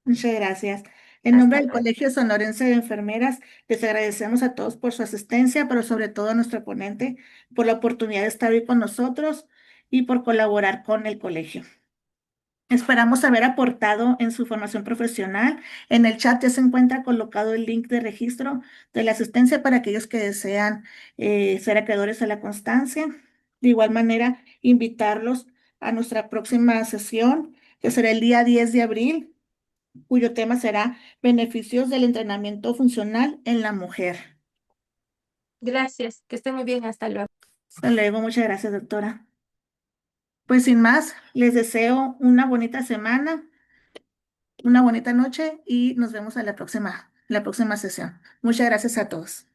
Muchas gracias. En nombre Hasta del luego. Colegio Sonorense de Enfermeras, les agradecemos a todos por su asistencia, pero sobre todo a nuestro ponente por la oportunidad de estar hoy con nosotros y por colaborar con el colegio. Esperamos haber aportado en su formación profesional. En el chat ya se encuentra colocado el link de registro de la asistencia para aquellos que desean ser acreedores a la constancia. De igual manera, invitarlos a nuestra próxima sesión, que será el día 10 de abril, cuyo tema será beneficios del entrenamiento funcional en la mujer. Gracias. Que estén muy bien. Hasta luego. Hasta luego, muchas gracias, doctora. Pues sin más, les deseo una bonita semana, una bonita noche y nos vemos a la próxima sesión. Muchas gracias a todos.